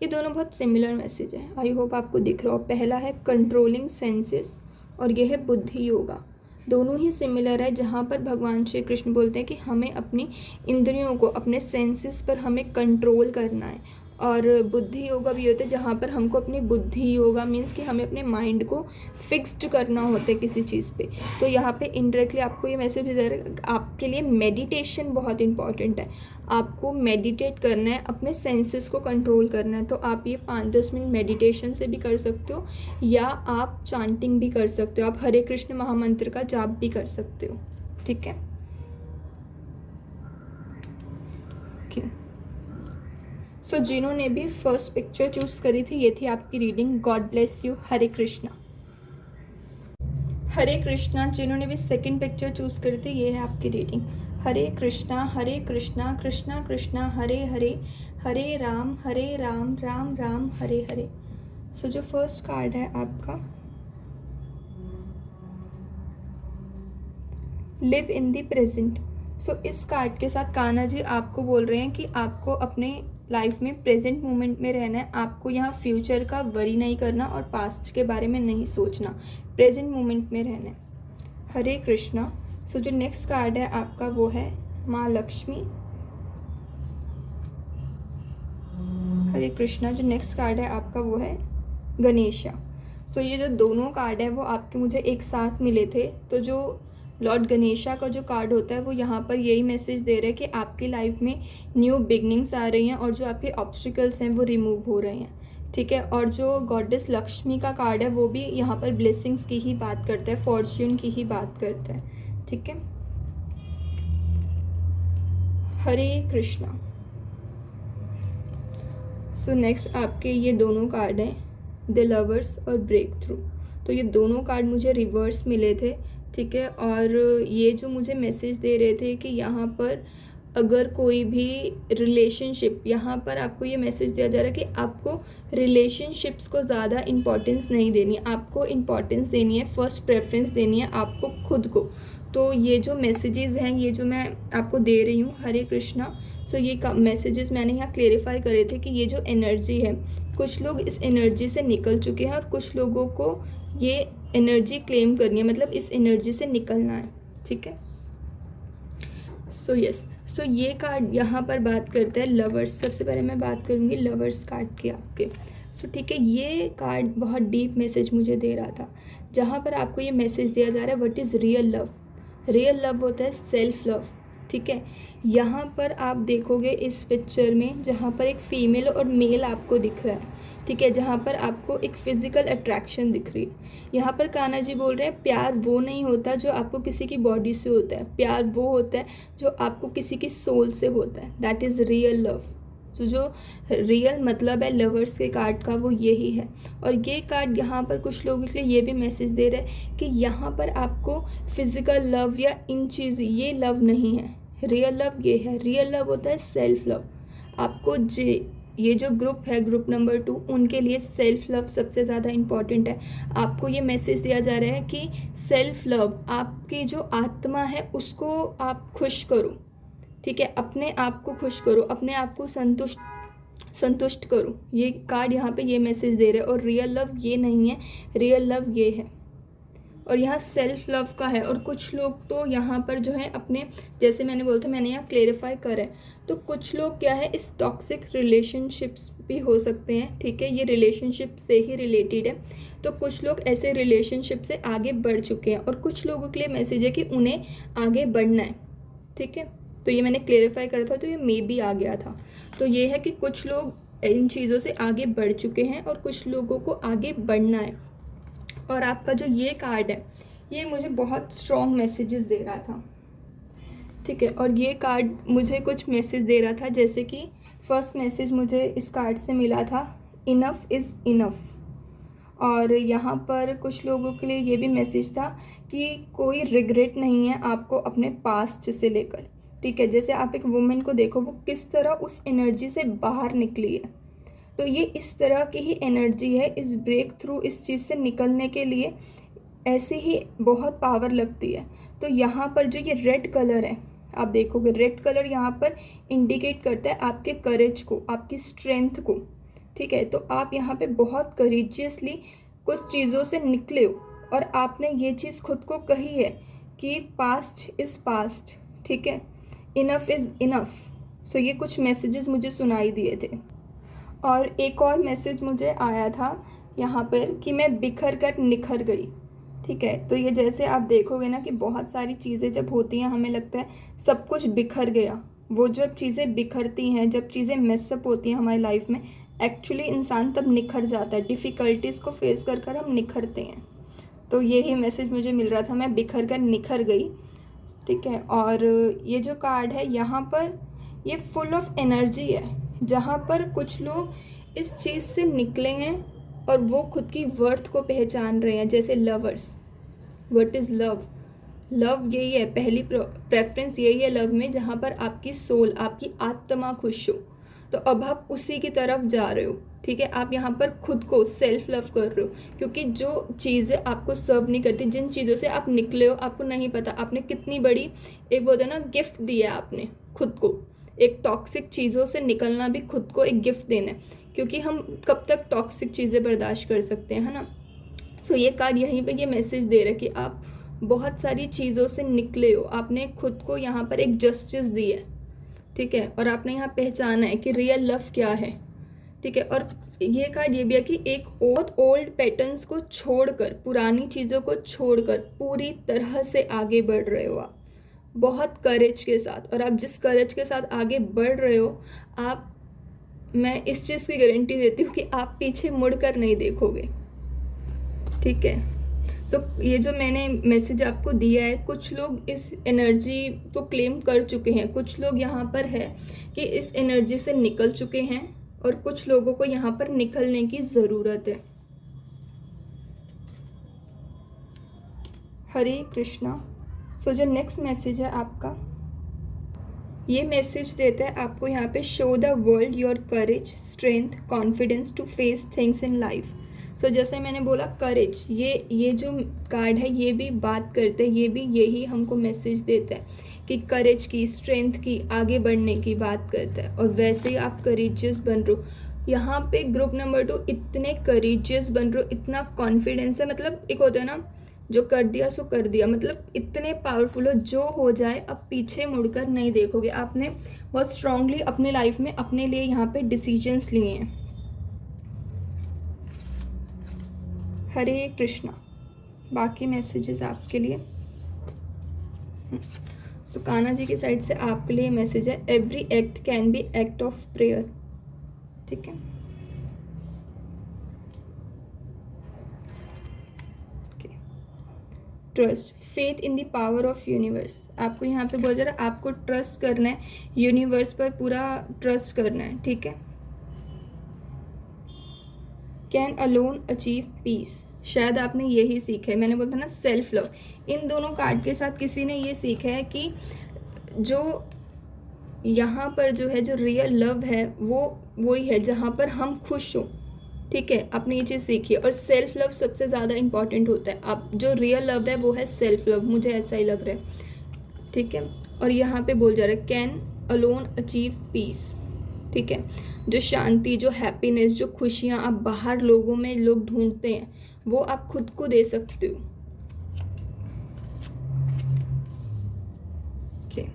ये दोनों बहुत सिमिलर मैसेज है। आई होप आपको दिख रहा हो। पहला है कंट्रोलिंग सेंसेस और ये है बुद्धि योगा। दोनों ही सिमिलर है, जहाँ पर भगवान श्री कृष्ण बोलते हैं कि हमें अपनी इंद्रियों को, अपने सेंसेस पर हमें कंट्रोल करना है। और बुद्धि योगा भी होता है जहाँ पर हमको अपनी बुद्धि योगा मीन्स कि हमें अपने माइंड को फिक्स्ड करना होता है किसी चीज़ पे। तो यहाँ पे इनडायरेक्टली आपको ये मैसेज दे रहा है, आपके लिए मेडिटेशन बहुत इंपॉर्टेंट है। आपको मेडिटेट करना है, अपने सेंसेस को कंट्रोल करना है। तो आप ये 5-10 मिनट मेडिटेशन से भी कर सकते हो या आप चांटिंग भी कर सकते हो, आप हरे कृष्ण महामंत्र का जाप भी कर सकते हो, ठीक है। सो जिन्होंने भी फर्स्ट पिक्चर चूज़ करी थी, ये थी आपकी reading. God bless you. Hare Krishna. Hare Krishna. जिन्होंने भी सेकंड पिक्चर चूज़ करी थी, ये है आपकी रीडिंग। हरे कृष्णा कृष्णा कृष्णा हरे हरे, हरे राम राम राम हरे हरे। सो जो फर्स्ट कार्ड है आपका, लिव इन द प्रेजेंट। सो इस कार्ड के साथ कान्हा जी आपको बोल रहे हैं कि आपको अपने लाइफ में प्रेजेंट मोमेंट में रहना है। आपको यहाँ फ्यूचर का वरी नहीं करना और पास्ट के बारे में नहीं सोचना, प्रेजेंट मोमेंट में रहना है। हरे कृष्णा। सो जो नेक्स्ट कार्ड है आपका वो है माँ लक्ष्मी। हरे कृष्णा। जो नेक्स्ट कार्ड है आपका वो है गणेशा। सो ये जो दोनों कार्ड है वो आपके मुझे एक साथ मिले थे। तो जो लॉर्ड गणेशा का जो कार्ड होता है वो यहाँ पर यही मैसेज दे रहा है कि आपकी लाइफ में न्यू बिगनिंग्स आ रही हैं और जो आपके ऑब्स्टिकल्स हैं वो रिमूव हो रहे हैं, ठीक है। और जो गॉडेस लक्ष्मी का कार्ड है वो भी यहाँ पर ब्लेसिंग्स की ही बात करता है, फॉर्च्यून की ही बात करता है, ठीक है। हरे कृष्णा। सो नेक्स्ट आपके ये दोनों कार्ड हैं, द लवर्स और ब्रेक थ्रू। तो ये दोनों कार्ड मुझे रिवर्स मिले थे, ठीक है। और ये जो मुझे मैसेज दे रहे थे कि यहाँ पर अगर कोई भी रिलेशनशिप, यहाँ पर आपको ये मैसेज दिया जा रहा है कि आपको रिलेशनशिप्स को ज़्यादा इम्पोर्टेंस नहीं देनी है, आपको इम्पोर्टेंस देनी है, फर्स्ट प्रेफरेंस देनी है आपको खुद को। तो ये जो मैसेजेस हैं, ये जो मैं आपको दे रही हूँ, हरे कृष्णा। सो ये मैसेजेस मैंने यहाँ क्लेरिफाई करे थे कि ये जो एनर्जी है, कुछ लोग इस एनर्जी से निकल चुके हैं और कुछ लोगों को ये एनर्जी क्लेम करनी है, मतलब इस एनर्जी से निकलना है, ठीक है। सो यस, सो ये कार्ड यहाँ पर बात करता है लवर्स। सबसे पहले मैं बात करूँगी लवर्स कार्ड की आपके। सो ठीक है, ये कार्ड बहुत डीप मैसेज मुझे दे रहा था, जहाँ पर आपको ये मैसेज दिया जा रहा है what is real love. Real love होता है सेल्फ लव, ठीक है। यहाँ पर आप देखोगे इस पिक्चर में, जहाँ पर एक फ़ीमेल और मेल आपको दिख रहा है, ठीक है, जहाँ पर आपको एक फ़िज़िकल अट्रैक्शन दिख रही है। यहाँ पर कान्हा जी बोल रहे हैं प्यार वो नहीं होता जो आपको किसी की बॉडी से होता है, प्यार वो होता है जो आपको किसी की सोल से होता है, दैट इज़ रियल लव। तो जो रियल मतलब है लवर्स के कार्ड का वो यही है। और ये कार्ड यहाँ पर कुछ लोगों के लिए ये भी मैसेज दे रहा है कि यहाँ पर आपको फिज़िकल लव या इन चीज़ ये लव नहीं है, रियल लव ये है। रियल लव होता है सेल्फ लव। आपको ये जो ग्रुप है, ग्रुप नंबर 2, उनके लिए सेल्फ लव सबसे ज़्यादा इम्पॉर्टेंट है। आपको ये मैसेज दिया जा रहा है कि सेल्फ लव, आपकी जो आत्मा है उसको आप खुश करो, ठीक है, अपने आप को खुश करो, अपने आप को संतुष्ट करो। ये कार्ड यहाँ पे ये मैसेज दे रहे हैं। और रियल लव ये नहीं है, रियल लव ये है। और यहाँ सेल्फ लव का है। और कुछ लोग तो यहाँ पर जो है अपने, जैसे मैंने बोला था, मैंने यहाँ क्लेरिफाई करा है, तो कुछ लोग क्या है इस टॉक्सिक रिलेशनशिप्स भी हो सकते हैं, ठीक है, ये रिलेशनशिप से ही रिलेटेड है। तो कुछ लोग ऐसे रिलेशनशिप से आगे बढ़ चुके हैं और कुछ लोगों के लिए मैसेज है कि उन्हें आगे बढ़ना है, ठीक है। तो ये मैंने क्लेरिफाई करा था, तो ये मे भी आ गया था। तो ये है कि कुछ लोग इन चीज़ों से आगे बढ़ चुके हैं और कुछ लोगों को आगे बढ़ना है। और आपका जो ये कार्ड है ये मुझे बहुत स्ट्रॉन्ग मैसेजेस दे रहा था, ठीक है। और ये कार्ड मुझे कुछ मैसेज दे रहा था, जैसे कि फर्स्ट मैसेज मुझे इस कार्ड से मिला था, इनफ इज़ इनफ। और यहाँ पर कुछ लोगों के लिए ये भी मैसेज था कि कोई रिग्रेट नहीं है आपको अपने पास्ट से लेकर, ठीक है। जैसे आप एक वुमेन को देखो, वो किस तरह उस एनर्जी से बाहर निकली है, तो ये इस तरह की ही एनर्जी है। इस ब्रेक थ्रू, इस चीज़ से निकलने के लिए ऐसे ही बहुत पावर लगती है। तो यहाँ पर जो ये रेड कलर है, आप देखोगे रेड कलर यहाँ पर इंडिकेट करता है आपके करेज को, आपकी स्ट्रेंथ को, ठीक है। तो आप यहाँ पे बहुत करेजियसली कुछ चीज़ों से निकले हो और आपने ये चीज़ खुद को कही है कि पास्ट इज़ पास्ट, ठीक है, इनफ इज़ इनफ। सो ये कुछ मैसेजेस मुझे सुनाई दिए थे। और एक और मैसेज मुझे आया था यहाँ पर कि मैं बिखर कर निखर गई, ठीक है। तो ये जैसे आप देखोगे ना कि बहुत सारी चीज़ें जब होती हैं हमें लगता है सब कुछ बिखर गया। वो जब चीज़ें बिखरती हैं, जब चीज़ें मेसअप होती हैं हमारी लाइफ में, एक्चुअली इंसान तब निखर जाता है। डिफ़िकल्टीज़ को फेस कर कर हम निखरते हैं। तो यही मैसेज मुझे मिल रहा था, मैं बिखर कर निखर गई, ठीक है। और ये जो कार्ड है यहाँ पर ये फुल ऑफ एनर्जी है, जहाँ पर कुछ लोग इस चीज़ से निकले हैं और वो खुद की वर्थ को पहचान रहे हैं। जैसे lovers, what is love, love यही है, पहली प्रेफरेंस यही है लव में, जहाँ पर आपकी सोल, आपकी आत्मा खुश हो। तो अब आप उसी की तरफ जा रहे हो, ठीक है। आप यहाँ पर खुद को सेल्फ लव कर रहे हो, क्योंकि जो चीज़ें आपको सर्व नहीं करती, जिन चीज़ों से आप निकले हो, आपको नहीं पता आपने कितनी बड़ी एक वो ना गिफ्ट दिया है आपने खुद को। एक टॉक्सिक चीज़ों से निकलना भी खुद को एक गिफ्ट देना है, क्योंकि हम कब तक टॉक्सिक चीज़ें बर्दाश्त कर सकते हैं, है ना। सो ये कार्ड यहीं पे ये मैसेज दे रहा है कि आप बहुत सारी चीज़ों से निकले हो, आपने खुद को यहाँ पर एक जस्टिस दी है, ठीक है। और आपने यहाँ पहचाना है कि रियल लव क्या है, ठीक है। और ये कार्ड ये भी है कि एक बहुत ओल्ड पैटर्न्स को छोड़कर, पुरानी चीज़ों को छोड़कर पूरी तरह से आगे बढ़ रहे हो आप, बहुत करेज के साथ। और आप जिस करेज के साथ आगे बढ़ रहे हो, आप, मैं इस चीज़ की गारंटी देती हूँ कि आप पीछे मुड़कर नहीं देखोगे, ठीक है। सो ये जो मैंने मैसेज आपको दिया है, कुछ लोग इस एनर्जी को क्लेम कर चुके हैं, कुछ लोग यहाँ पर है कि इस एनर्जी से निकल चुके हैं, और कुछ लोगों को यहाँ पर निकलने की ज़रूरत है। हरे कृष्णा। सो जो नेक्स्ट मैसेज है आपका, ये मैसेज देता है आपको यहाँ पे, show the world your courage, strength, confidence to face things in life. So जैसे मैंने बोला करेज, ये जो कार्ड है ये भी बात करते हैं, ये भी यही हमको मैसेज देता है कि करेज की, स्ट्रेंथ की, आगे बढ़ने की बात करता है। और वैसे ही आप करेजियस बन रहे हो यहाँ पे। ग्रुप नंबर 2 इतने करेजियस बन रहे हो, इतना कॉन्फिडेंस है, मतलब एक होता है ना, जो कर दिया सो कर दिया, मतलब इतने पावरफुल हो, जो हो जाए अब पीछे मुड़कर नहीं देखोगे। आपने बहुत स्ट्रांगली अपनी लाइफ में अपने लिए यहाँ पे डिसीजंस लिए हैं। हरे कृष्णा। बाकी मैसेजेस आपके लिए, सुकाना जी की साइड से आपके लिए मैसेज है, every act can be act of prayer, ठीक है। Trust, faith in the power of universe. आपको यहाँ पे बोल जा रहा है आपको ट्रस्ट करना है, यूनिवर्स पर पूरा ट्रस्ट करना है, ठीक है। कैन अलोन अचीव पीस, शायद आपने यही सीखा है, मैंने बोला था ना सेल्फ लव। इन दोनों कार्ड के साथ किसी ने ये सीखा है कि जो यहाँ पर जो है, जो रियल लव है वो वही है जहाँ पर हम खुश हो, ठीक है। आपने ये चीज़ सीखी है, और सेल्फ लव सबसे ज़्यादा इंपॉर्टेंट होता है। आप जो रियल लव है वो है सेल्फ लव, मुझे ऐसा ही लग रहा है, ठीक है। और यहाँ पे बोल जा रहा है कैन अलोन अचीव पीस, ठीक है। जो शांति, जो हैप्पीनेस, जो खुशियाँ आप बाहर लोगों में लोग ढूंढते हैं, वो आप खुद को दे सकते हो, okay.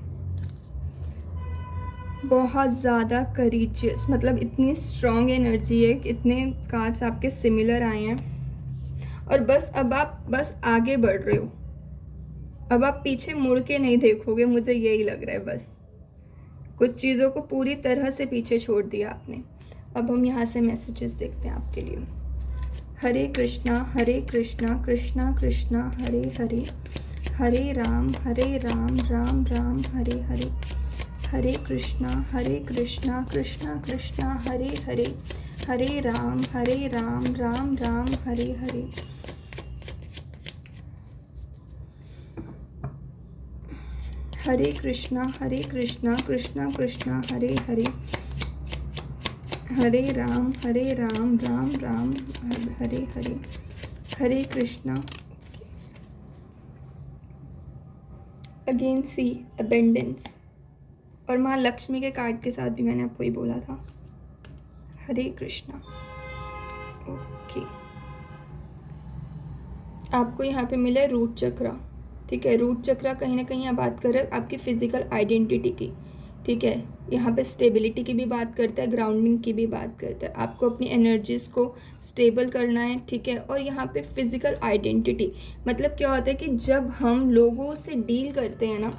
बहुत ज़्यादा करेजियस, मतलब इतनी स्ट्रॉन्ग एनर्जी है, इतने कार्ड्स आपके सिमिलर आए हैं। और बस अब आप बस आगे बढ़ रहे हो, अब आप पीछे मुड़ के नहीं देखोगे, मुझे यही लग रहा है। बस कुछ चीज़ों को पूरी तरह से पीछे छोड़ दिया आपने। अब हम यहाँ से मैसेजेस देखते हैं आपके लिए। हरे कृष्णा कृष्णा कृष्णा हरे हरे, हरे राम राम राम हरे हरे, हरे कृष्णा कृष्णा कृष्णा हरे हरे, हरे राम राम राम हरे हरे। हरे कृष्णा कृष्णा कृष्णा हरे हरे, हरे राम राम राम हरे हरे, हरे कृष्णा। अगेन सी अबेंडेंस, और माँ लक्ष्मी के कार्ड के साथ भी मैंने आपको ही बोला था। हरे कृष्णा। ओके, आपको यहाँ पे मिला है रूट चक्रा, ठीक है। रूट चक्रा कहीं ना कहीं आप बात कर रहे हो आपकी फिजिकल आइडेंटिटी की, ठीक है। यहाँ पे स्टेबिलिटी की भी बात करता है, ग्राउंडिंग की भी बात करता है। आपको अपनी एनर्जीज़ को स्टेबल करना है, ठीक है। और यहाँ पे फिजिकल आइडेंटिटी मतलब क्या होता है कि जब हम लोगों से डील करते हैं ना,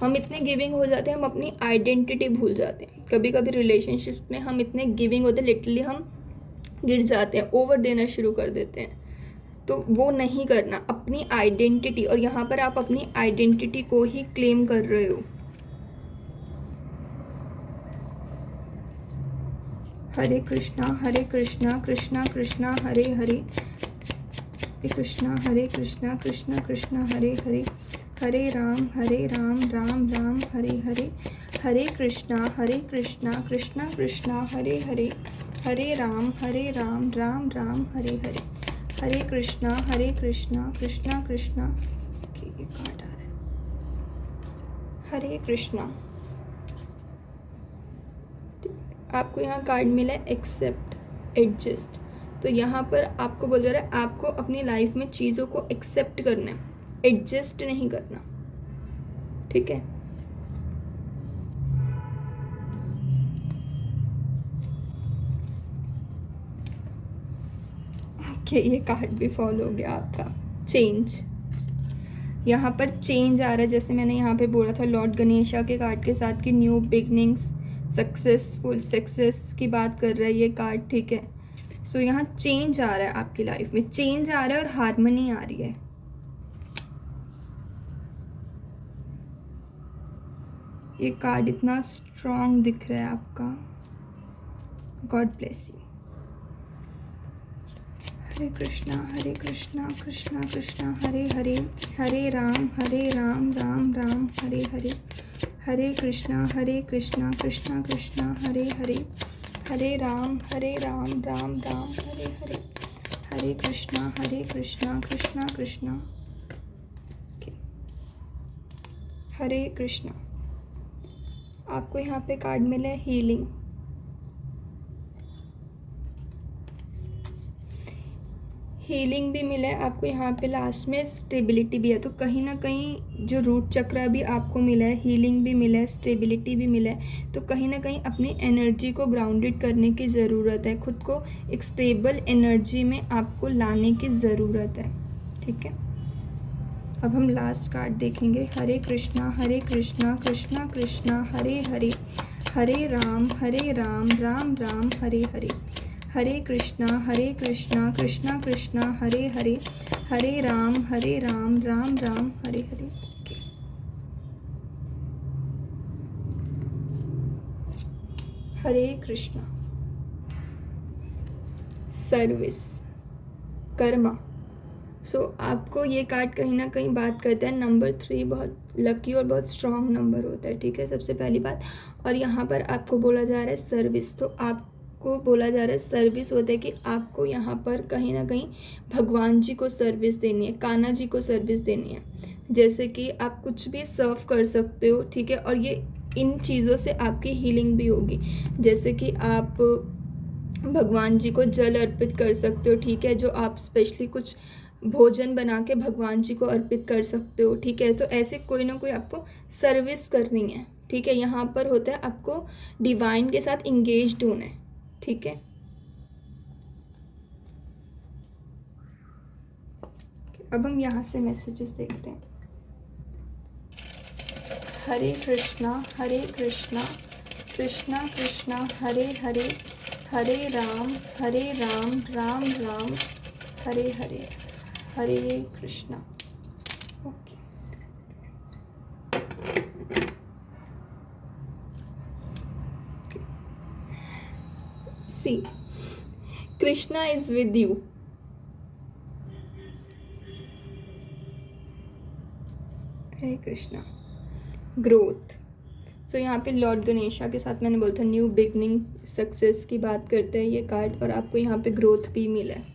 हम इतने गिविंग हो जाते हैं, हम अपनी आइडेंटिटी भूल जाते हैं। कभी कभी रिलेशनशिप में हम इतने गिविंग होते हैं, लिटरली हम गिर जाते हैं, ओवर देना शुरू कर देते हैं। तो वो नहीं करना, अपनी आइडेंटिटी। और यहाँ पर आप अपनी आइडेंटिटी को ही क्लेम कर रहे हो। हरे कृष्णा कृष्णा कृष्णा हरे हरे, कृष्णा कृष्णा कृष्णा हरे हरे, हरे राम राम राम हरे हरे, हरे कृष्णा कृष्णा कृष्णा हरे हरे, हरे राम राम राम हरे हरे, हरे कृष्णा कृष्णा कृष्णा। ये कार्ड आ रहा है, हरे कृष्णा। आपको यहाँ कार्ड मिला है एक्सेप्ट, एडजस्ट। तो यहाँ पर आपको बोल रहा है आपको अपनी लाइफ में चीज़ों को एक्सेप्ट करना है, एडजस्ट नहीं करना, ठीक है। ठीक है, ये कार्ड भी फॉल हो गया आपका। चेंज, यहाँ पर चेंज आ रहा है, जैसे मैंने यहाँ पे बोला था लॉर्ड गणेशा के कार्ड के साथ कि न्यू बिगनिंग्स, सक्सेसफुल सक्सेस की बात कर रहा है ये कार्ड, ठीक है। सो यहाँ चेंज आ रहा है आपकी लाइफ में, चेंज आ रहा है और हार्मनी आ रही है। ये कार्ड इतना स्ट्रॉन्ग दिख रहा है आपका। God bless you. Hare Krishna Krishna Krishna Hare Hare, Hare Ram Ram Ram Hare Hare, Hare Krishna Krishna Krishna Hare Hare, Hare Ram Ram Ram Hare Hare, Hare Krishna Krishna Krishna Hare Krishna. आपको यहाँ पे कार्ड मिला है हीलिंग। हीलिंग भी मिला है आपको यहाँ पे, लास्ट में स्टेबिलिटी भी है। तो कहीं ना कहीं जो रूट चक्रा भी आपको मिला है, हीलिंग भी मिला है, स्टेबिलिटी भी मिला है। तो कहीं ना कहीं अपनी एनर्जी को ग्राउंडेड करने की ज़रूरत है, खुद को एक स्टेबल एनर्जी में आपको लाने की ज़रूरत है, ठीक है। अब हम लास्ट कार्ड देखेंगे। हरे कृष्णा कृष्णा कृष्णा हरे हरे, हरे राम राम राम हरे हरे, हरे कृष्णा कृष्णा कृष्णा हरे हरे, हरे राम राम राम हरे हरे। हरे कृष्णा। सर्विस, कर्मा। सो आपको ये कार्ड कहीं ना कहीं बात करता है नंबर 3, बहुत लकी और बहुत स्ट्रॉन्ग नंबर होता है, ठीक है, सबसे पहली बात। और यहाँ पर आपको बोला जा रहा है सर्विस, तो आपको बोला जा रहा है सर्विस होता है कि आपको यहाँ पर कहीं ना कहीं भगवान जी को सर्विस देनी है, कान्हा जी को सर्विस देनी है। जैसे कि आप कुछ भी सर्व कर सकते हो, ठीक है। और ये इन चीज़ों से आपकी हीलिंग भी होगी, जैसे कि आप भगवान जी को जल अर्पित कर सकते हो, ठीक है, जो आप स्पेशली कुछ भोजन बना के भगवान जी को अर्पित कर सकते हो, ठीक है। तो ऐसे कोई ना कोई आपको सर्विस करनी है, ठीक है। यहाँ पर होता है आपको डिवाइन के साथ इंगेज्ड होना है, ठीक है। अब हम यहाँ से मैसेजेस देखते हैं। Hare Krishna Krishna Krishna Hare Hare, Hare Ram Ram Ram Hare Hare, Hare Krishna. Okay, see, Krishna is with you. Hare Krishna. Growth. So यहाँ पे लॉर्ड गणेशा के साथ मैंने बोला था न्यू बिगनिंग, सक्सेस की बात करते हैं ये कार्ड, और आपको यहाँ पे ग्रोथ भी मिला है।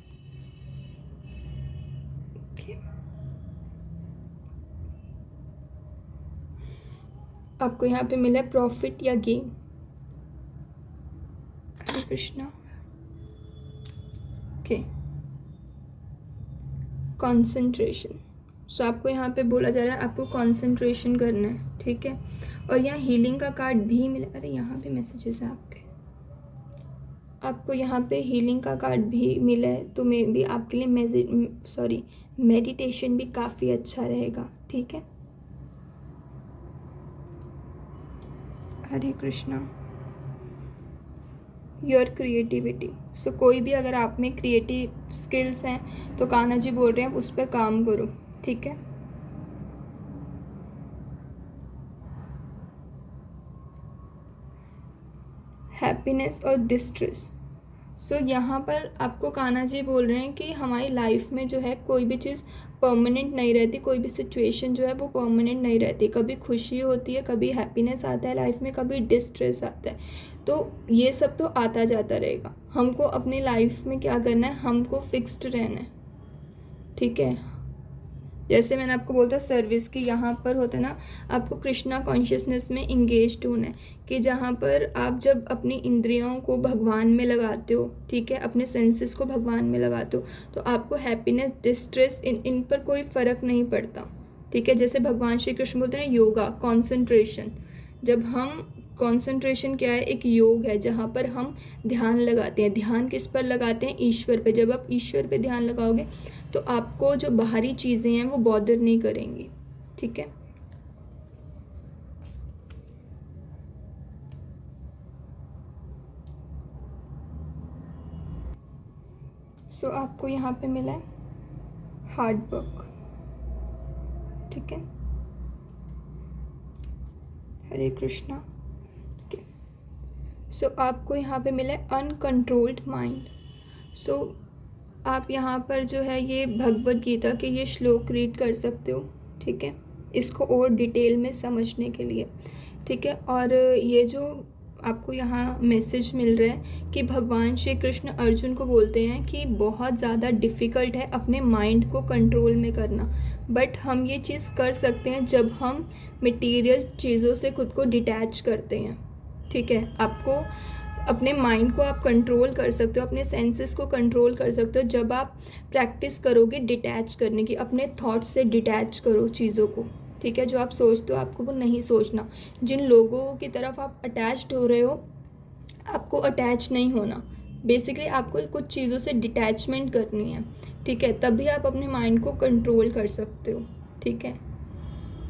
आपको यहाँ पे मिला है प्रॉफिट या gain. Hare Krishna. Okay, concentration. So आपको यहाँ पे बोला जा रहा है आपको कंसंट्रेशन करना है, ठीक है। और यहाँ हीलिंग का कार्ड भी मिला। अरे यहाँ पे मैसेजेस है आपके, आपको यहाँ पे हीलिंग का कार्ड भी मिला है, तो मे भी आपके लिए मेडिटेशन भी काफ़ी अच्छा रहेगा, ठीक है। Hare Krishna. Your creativity. So कोई भी अगर आप में क्रिएटिव स्किल्स हैं तो कान्हा जी बोल रहे हैं उस पर काम करो, ठीक है। हैप्पीनेस और डिस्ट्रेस। सो यहाँ पर आपको कान्हा जी बोल रहे हैं कि हमारी लाइफ में जो है कोई भी चीज़ परमानेंट नहीं रहती, कोई भी सिचुएशन जो है वो परमानेंट नहीं रहती। कभी खुशी होती है, कभी हैप्पीनेस आता है लाइफ में, कभी डिस्ट्रेस आता है। तो ये सब तो आता जाता रहेगा। हमको अपनी लाइफ में क्या करना है, हमको फिक्स्ड रहना है, ठीक है। जैसे मैंने आपको बोलता सर्विस की, यहाँ पर होता है ना आपको कृष्णा कॉन्शियसनेस में इंगेज्ड होना है, कि जहाँ पर आप जब अपनी इंद्रियों को भगवान में लगाते हो, ठीक है, अपने सेंसेस को भगवान में लगाते हो, तो आपको हैप्पीनेस, डिस्ट्रेस इन पर कोई फ़र्क नहीं पड़ता, ठीक है। जैसे भगवान श्री कृष्ण बोलते हैं योगा, कॉन्सेंट्रेशन। जब हम कंसंट्रेशन क्या है, एक योग है जहाँ पर हम ध्यान लगाते हैं। ध्यान किस पर लगाते हैं, ईश्वर पे। जब आप ईश्वर पे ध्यान लगाओगे तो आपको जो बाहरी चीज़ें हैं वो बॉदर नहीं करेंगी, ठीक है। सो आपको यहाँ पे मिला है हार्ड वर्क, ठीक है। हरे कृष्णा, ओके। सो आपको यहाँ पे मिला है अनकंट्रोल्ड माइंड। सो आप यहाँ पर जो है ये भगवत गीता के ये श्लोक रीड कर सकते हो, ठीक है, इसको और डिटेल में समझने के लिए, ठीक है। और ये जो आपको यहाँ मैसेज मिल रहा है कि भगवान श्री कृष्ण अर्जुन को बोलते हैं कि बहुत ज़्यादा डिफ़िकल्ट है अपने माइंड को कंट्रोल में करना, बट हम ये चीज़ कर सकते हैं जब हम मटेरियल चीज़ों से खुद को डिटैच करते हैं, ठीक है। आपको अपने माइंड को आप कंट्रोल कर सकते हो, अपने सेंसेस को कंट्रोल कर सकते हो जब आप प्रैक्टिस करोगे डिटैच करने की। अपने थॉट्स से डिटैच करो चीज़ों को, ठीक है। जो आप सोचते हो आपको वो नहीं सोचना। जिन लोगों की तरफ आप अटैच्ड हो रहे हो आपको अटैच नहीं होना। बेसिकली आपको कुछ चीज़ों से डिटैचमेंट करनी है, ठीक है, तभी आप अपने माइंड को कंट्रोल कर सकते हो, ठीक है।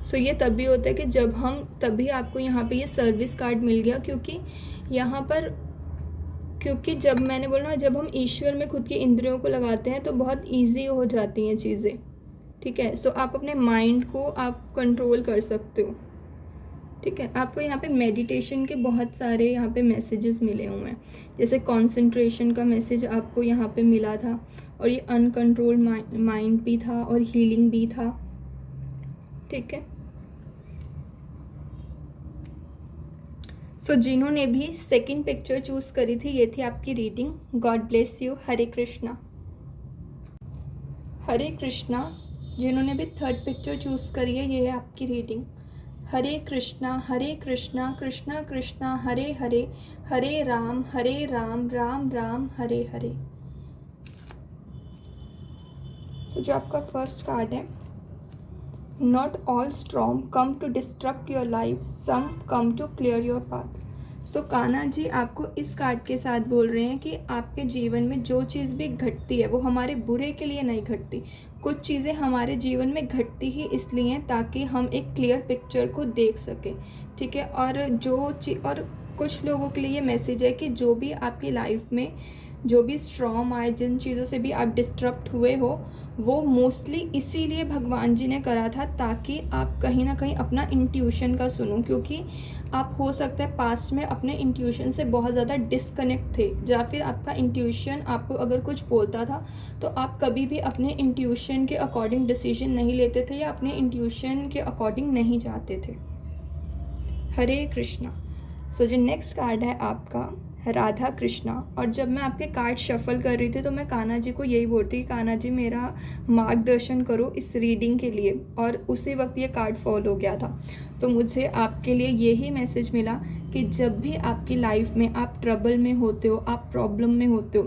सो ये तभी होता है कि जब हम, तभी आपको यहाँ पे ये सर्विस कार्ड मिल गया, क्योंकि यहाँ पर, क्योंकि जब मैंने बोला ना, जब हम ईश्वर में खुद की इंद्रियों को लगाते हैं तो बहुत ईजी हो जाती हैं चीज़ें, ठीक है। सो आप अपने माइंड को आप कंट्रोल कर सकते हो, ठीक है। आपको यहाँ पे मेडिटेशन के बहुत सारे यहाँ पे मैसेजेस मिले हुए हैं, जैसे कंसंट्रेशन का मैसेज आपको यहाँ पे मिला था, और ये अनकंट्रोल्ड माइंड भी था, और हीलिंग भी था, ठीक है। सो जिन्होंने भी सेकंड पिक्चर चूज़ करी थी, ये थी आपकी reading. God bless you. Hare Krishna. Hare Krishna. जिन्होंने भी थर्ड पिक्चर चूज़ करी है, ये है आपकी रीडिंग। हरे कृष्णा कृष्णा कृष्णा हरे हरे, हरे राम राम राम हरे हरे। तो जो आपका फर्स्ट कार्ड है, not all strong come to disturb your life, some come to clear your path. So Kanha ji आपको इस कार्ड के साथ बोल रहे हैं कि आपके जीवन में जो चीज़ भी घटती है वो हमारे बुरे के लिए नहीं घटती। कुछ चीज़ें हमारे जीवन में घटती ही इसलिए हैं ताकि हम एक क्लियर पिक्चर को देख सकें, ठीक है। और कुछ लोगों के लिए ये मैसेज है कि जो भी आपकी लाइफ में जो भी स्ट्रॉम आए, जिन चीज़ों से भी आप डिस्टर्ब हुए हो, वो मोस्टली इसीलिए भगवान जी ने करा था ताकि आप कहीं ना कहीं अपना इंट्यूशन का सुनो, क्योंकि आप हो सकता है पास्ट में अपने इंट्यूशन से बहुत ज़्यादा डिस्कनेक्ट थे, या फिर आपका इंट्यूशन आपको अगर कुछ बोलता था तो आप कभी भी अपने इंट्यूशन के अकॉर्डिंग डिसीजन नहीं लेते थे या अपने इंट्यूशन के अकॉर्डिंग नहीं जाते थे। हरे कृष्णा। सो जो नेक्स्ट कार्ड है आपका राधा कृष्णा। और जब मैं आपके कार्ड शफल कर रही थी तो मैं कान्हा जी को यही बोलती कि कान्हा जी मेरा मार्गदर्शन करो इस रीडिंग के लिए, और उसी वक्त ये कार्ड फॉल हो गया था। तो मुझे आपके लिए यही मैसेज मिला कि जब भी आपकी लाइफ में आप ट्रबल में होते हो, आप प्रॉब्लम में होते हो,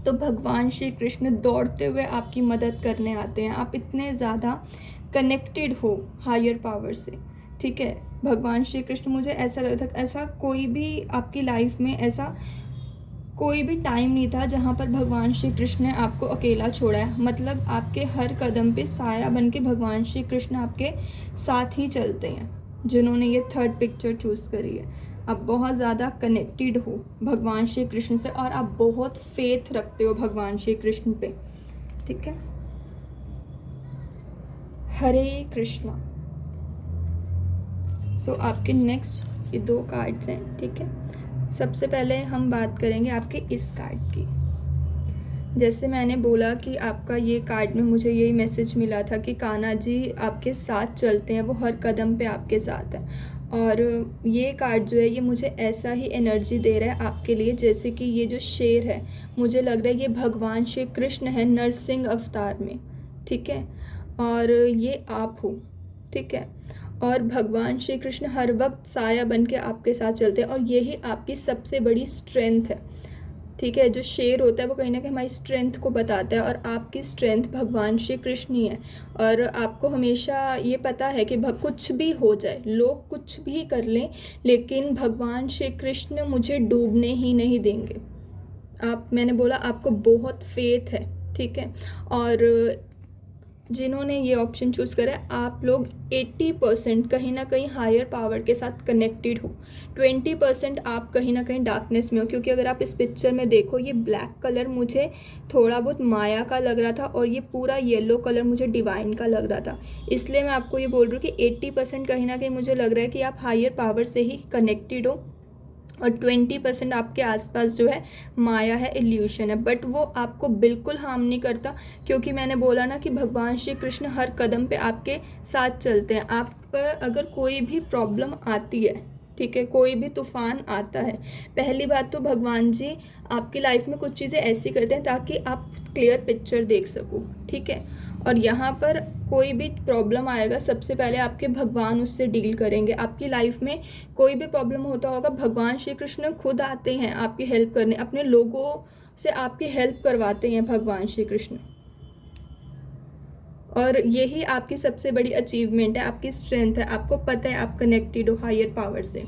तो भगवान श्री कृष्ण दौड़ते हुए आपकी मदद करने आते हैं। आप इतने ज़्यादा कनेक्टेड हो हायर पावर से, ठीक है। भगवान श्री कृष्ण, मुझे ऐसा लगता था ऐसा कोई भी आपकी लाइफ में ऐसा कोई भी टाइम नहीं था जहाँ पर भगवान श्री कृष्ण ने आपको अकेला छोड़ा है। मतलब आपके हर कदम पे साया बन के भगवान श्री कृष्ण आपके साथ ही चलते हैं। जिन्होंने ये थर्ड पिक्चर चूज़ करी है, आप बहुत ज़्यादा कनेक्टेड हो भगवान श्री कृष्ण से, और आप बहुत फेथ रखते हो भगवान श्री कृष्ण पे, ठीक है। हरे कृष्णा। सो आपके नेक्स्ट ये 2 कार्ड्स हैं, ठीक है। सबसे पहले हम बात करेंगे आपके इस कार्ड की। जैसे मैंने बोला कि आपका ये कार्ड में मुझे यही मैसेज मिला था कि कान्हा जी आपके साथ चलते हैं, वो हर कदम पे आपके साथ है। और ये कार्ड जो है ये मुझे ऐसा ही एनर्जी दे रहा है आपके लिए, जैसे कि ये जो शेर है मुझे लग रहा है ये भगवान श्री कृष्ण है नरसिंह अवतार में, ठीक है। और ये आप हो, ठीक है। और भगवान श्री कृष्ण हर वक्त साया बन के आपके साथ चलते हैं, और यही आपकी सबसे बड़ी स्ट्रेंथ है। ठीक है। जो शेर होता है वो कहीं ना कहीं हमारी स्ट्रेंथ को बताता है, और आपकी स्ट्रेंथ भगवान श्री कृष्ण ही है। और आपको हमेशा ये पता है कि कुछ भी हो जाए, लोग कुछ भी कर लें, लेकिन भगवान श्री कृष्ण मुझे डूबने ही नहीं देंगे। मैंने बोला आपको बहुत फेथ है, ठीक है। और जिन्होंने ये ऑप्शन चूज़ करा है, आप लोग 80% कहीं ना कहीं हायर पावर के साथ कनेक्टेड हो। 20% आप कहीं ना कहीं डार्कनेस में हो, क्योंकि अगर आप इस पिक्चर में देखो, ये ब्लैक कलर मुझे थोड़ा बहुत माया का लग रहा था, और ये पूरा येलो कलर मुझे डिवाइन का लग रहा था। इसलिए मैं आपको ये बोल रही हूँ कि 80% कहीं ना कहीं मुझे लग रहा है कि आप हायर पावर से ही कनेक्टेड हो, और 20% आपके आसपास जो है माया है, इल्यूशन है। बट वो आपको बिल्कुल हार्म नहीं करता, क्योंकि मैंने बोला ना कि भगवान श्री कृष्ण हर कदम पे आपके साथ चलते हैं। आप पर अगर कोई भी प्रॉब्लम आती है, ठीक है, कोई भी तूफान आता है, पहली बात तो भगवान जी आपकी लाइफ में कुछ चीज़ें ऐसी करते हैं ताकि आप क्लियर पिक्चर देख सको, ठीक है। और यहाँ पर कोई भी प्रॉब्लम आएगा, सबसे पहले आपके भगवान उससे डील करेंगे। आपकी लाइफ में कोई भी प्रॉब्लम होता होगा, भगवान श्री कृष्ण खुद आते हैं आपकी हेल्प करने, अपने लोगों से आपकी हेल्प करवाते हैं भगवान श्री कृष्ण। और यही आपकी सबसे बड़ी अचीवमेंट है, आपकी स्ट्रेंथ है। आपको पता है आप कनेक्टेड हो हायर पावर से।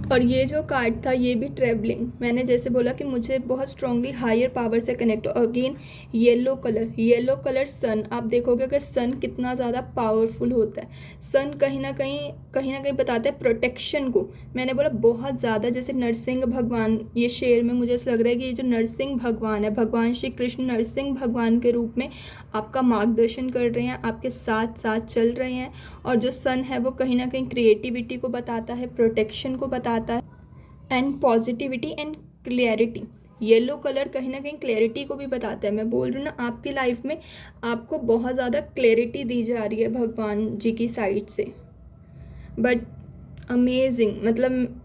और ये जो कार्ड था ये भी ट्रैवलिंग, मैंने जैसे बोला कि मुझे बहुत स्ट्रांगली हायर पावर से कनेक्ट हो। अगेन येलो कलर सन, आप देखोगे कि सन कितना ज़्यादा पावरफुल होता है। सन कहीं ना कहीं बताता है प्रोटेक्शन को। मैंने बोला बहुत ज़्यादा, जैसे नरसिंह भगवान, ये शेर में मुझे ऐसा लग रहा है कि ये जो नरसिंह भगवान है, भगवान श्री कृष्ण नरसिंह भगवान के रूप में आपका मार्गदर्शन कर रहे हैं, आपके साथ साथ चल रहे हैं। और जो सन है वो कहीं ना कहीं क्रिएटिविटी को बताता है, प्रोटेक्शन को बताता है, and positivity and clarity. Yellow colour कहीं ना कहीं क्लैरिटी को भी बताता है। मैं बोल रही हूँ ना, आपकी लाइफ में आपको बहुत ज़्यादा क्लैरिटी दी जा रही है भगवान जी की साइड से। बट अमेजिंग, मतलब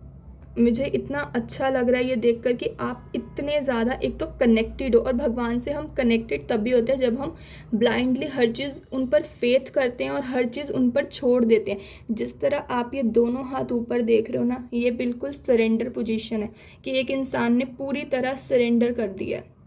मुझे इतना अच्छा लग रहा है ये देखकर कि आप इतने ज़्यादा एक तो कनेक्टेड हो। और भगवान से हम कनेक्टेड तभी होते हैं जब हम ब्लाइंडली हर चीज़ उन पर फेथ करते हैं और हर चीज़ उन पर छोड़ देते हैं। जिस तरह आप ये दोनों हाथ ऊपर देख रहे हो ना, ये बिल्कुल सरेंडर पोजीशन है कि एक इंसान ने पूरी तरह सरेंडर कर दिया है,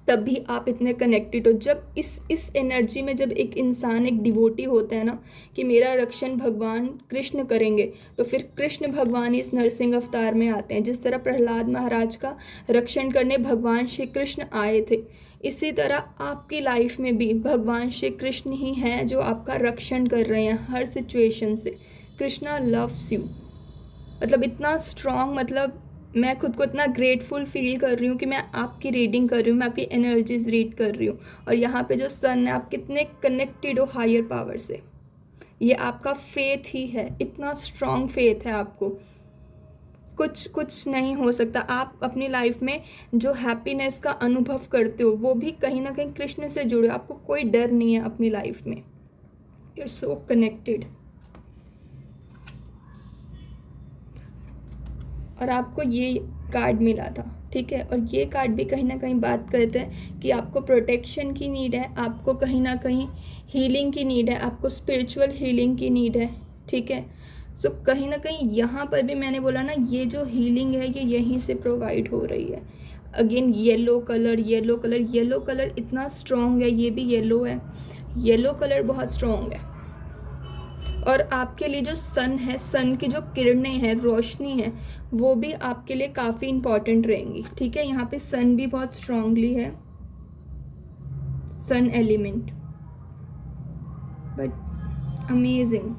तभी आप इतने कनेक्टेड हो। जब इस एनर्जी में जब एक इंसान एक डिवोटी होता है ना कि मेरा रक्षण भगवान कृष्ण करेंगे, तो फिर कृष्ण भगवान इस नरसिंह अवतार में आते हैं। जिस तरह प्रहलाद महाराज का रक्षण करने भगवान श्री कृष्ण आए थे, इसी तरह आपकी लाइफ में भी भगवान श्री कृष्ण ही हैं जो आपका रक्षण कर रहे हैं हर सिचुएशन से। कृष्णा लव्स यू, मतलब इतना स्ट्रॉन्ग, मतलब मैं खुद को इतना ग्रेटफुल फील कर रही हूँ कि मैं आपकी रीडिंग कर रही हूँ, मैं आपकी एनर्जीज रीड कर रही हूँ। और यहाँ पे जो सन है, आप कितने कनेक्टेड हो हायर पावर से, ये आपका फेथ ही है। इतना स्ट्रॉन्ग फेथ है आपको, कुछ नहीं हो सकता। आप अपनी लाइफ में जो हैप्पीनेस का अनुभव करते हो वो भी कहीं ना कहीं कृष्ण से जुड़े हो। आपको कोई डर नहीं है अपनी लाइफ में, यू आर सो कनेक्टेड। और आपको ये कार्ड मिला था, ठीक है। और ये कार्ड भी कहीं ना कहीं बात करते हैं कि आपको प्रोटेक्शन की नीड है, आपको कहीं ना कहीं हीलिंग की नीड है, आपको स्पिरिचुअल हीलिंग की नीड है, ठीक है। सो कहीं ना कहीं यहाँ पर भी मैंने बोला ना, ये जो हीलिंग है ये यहीं से प्रोवाइड हो रही है। अगेन येलो कलर इतना स्ट्रॉन्ग है, ये भी येलो है, येलो कलर बहुत स्ट्रॉन्ग है। और आपके लिए जो सन है, सन की जो किरणें हैं, रोशनी है, वो भी आपके लिए काफ़ी इम्पॉर्टेंट रहेंगी, ठीक है। यहाँ पे सन भी बहुत स्ट्रांगली है, sun element, but amazing.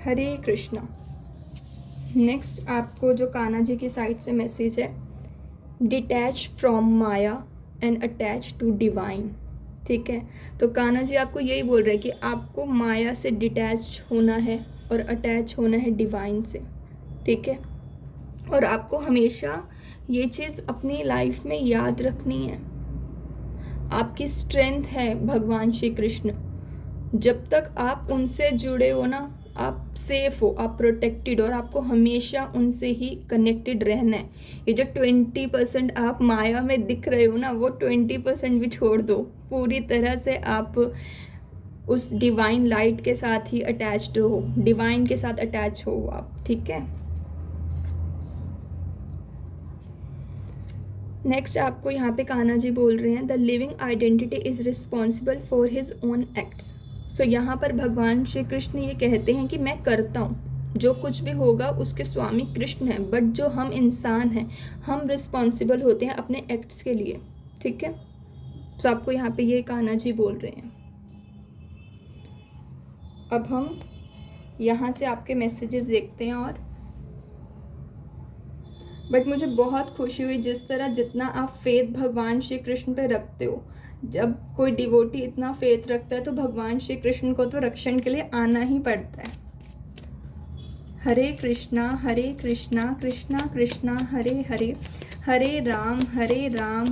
Hare Krishna. Next आपको जो कान्हा जी की साइड से मैसेज है, detach from maya and attach to divine, ठीक है। तो कान्हा जी आपको यही बोल रहे हैं कि आपको माया से डिटैच होना है और अटैच होना है डिवाइन से, ठीक है। और आपको हमेशा ये चीज़ अपनी लाइफ में याद रखनी है, आपकी स्ट्रेंथ है भगवान श्री कृष्ण। जब तक आप उनसे जुड़े हो ना, आप सेफ हो, आप प्रोटेक्टेड हो, और आपको हमेशा उनसे ही कनेक्टेड रहना है। ये जो 20% आप माया में दिख रहे हो ना, वो 20% भी छोड़ दो, पूरी तरह से आप उस डिवाइन लाइट के साथ ही अटैच्ड हो, डिवाइन के साथ अटैच हो आप, ठीक है। नेक्स्ट आपको यहाँ पे कान्हा जी बोल रहे हैं, the living identity is responsible for his own acts. So यहाँ पर भगवान श्री कृष्ण ये कहते हैं कि मैं करता हूँ, जो कुछ भी होगा उसके स्वामी कृष्ण हैं, बट जो हम इंसान हैं हम रिस्पॉन्सिबल होते हैं अपने एक्ट्स के लिए। ठीक है, तो आपको यहाँ पे ये कान्हा जी बोल रहे हैं। अब हम यहाँ से आपके मैसेजेस देखते हैं। और बट मुझे बहुत खुशी हुई जिस तरह जितना आप फेथ भगवान श्री कृष्ण पे रखते हो। जब कोई डिवोटी इतना फेथ रखता है तो भगवान श्री कृष्ण को तो रक्षण के लिए आना ही पड़ता है। हरे कृष्णा कृष्णा कृष्णा हरे हरे, हरे राम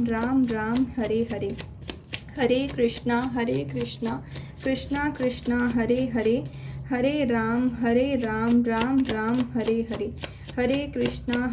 राम राम हरे हरे, हरे कृष्णा कृष्णा कृष्णा हरे हरे, हरे राम राम राम हरे हरे, हरे कृष्णा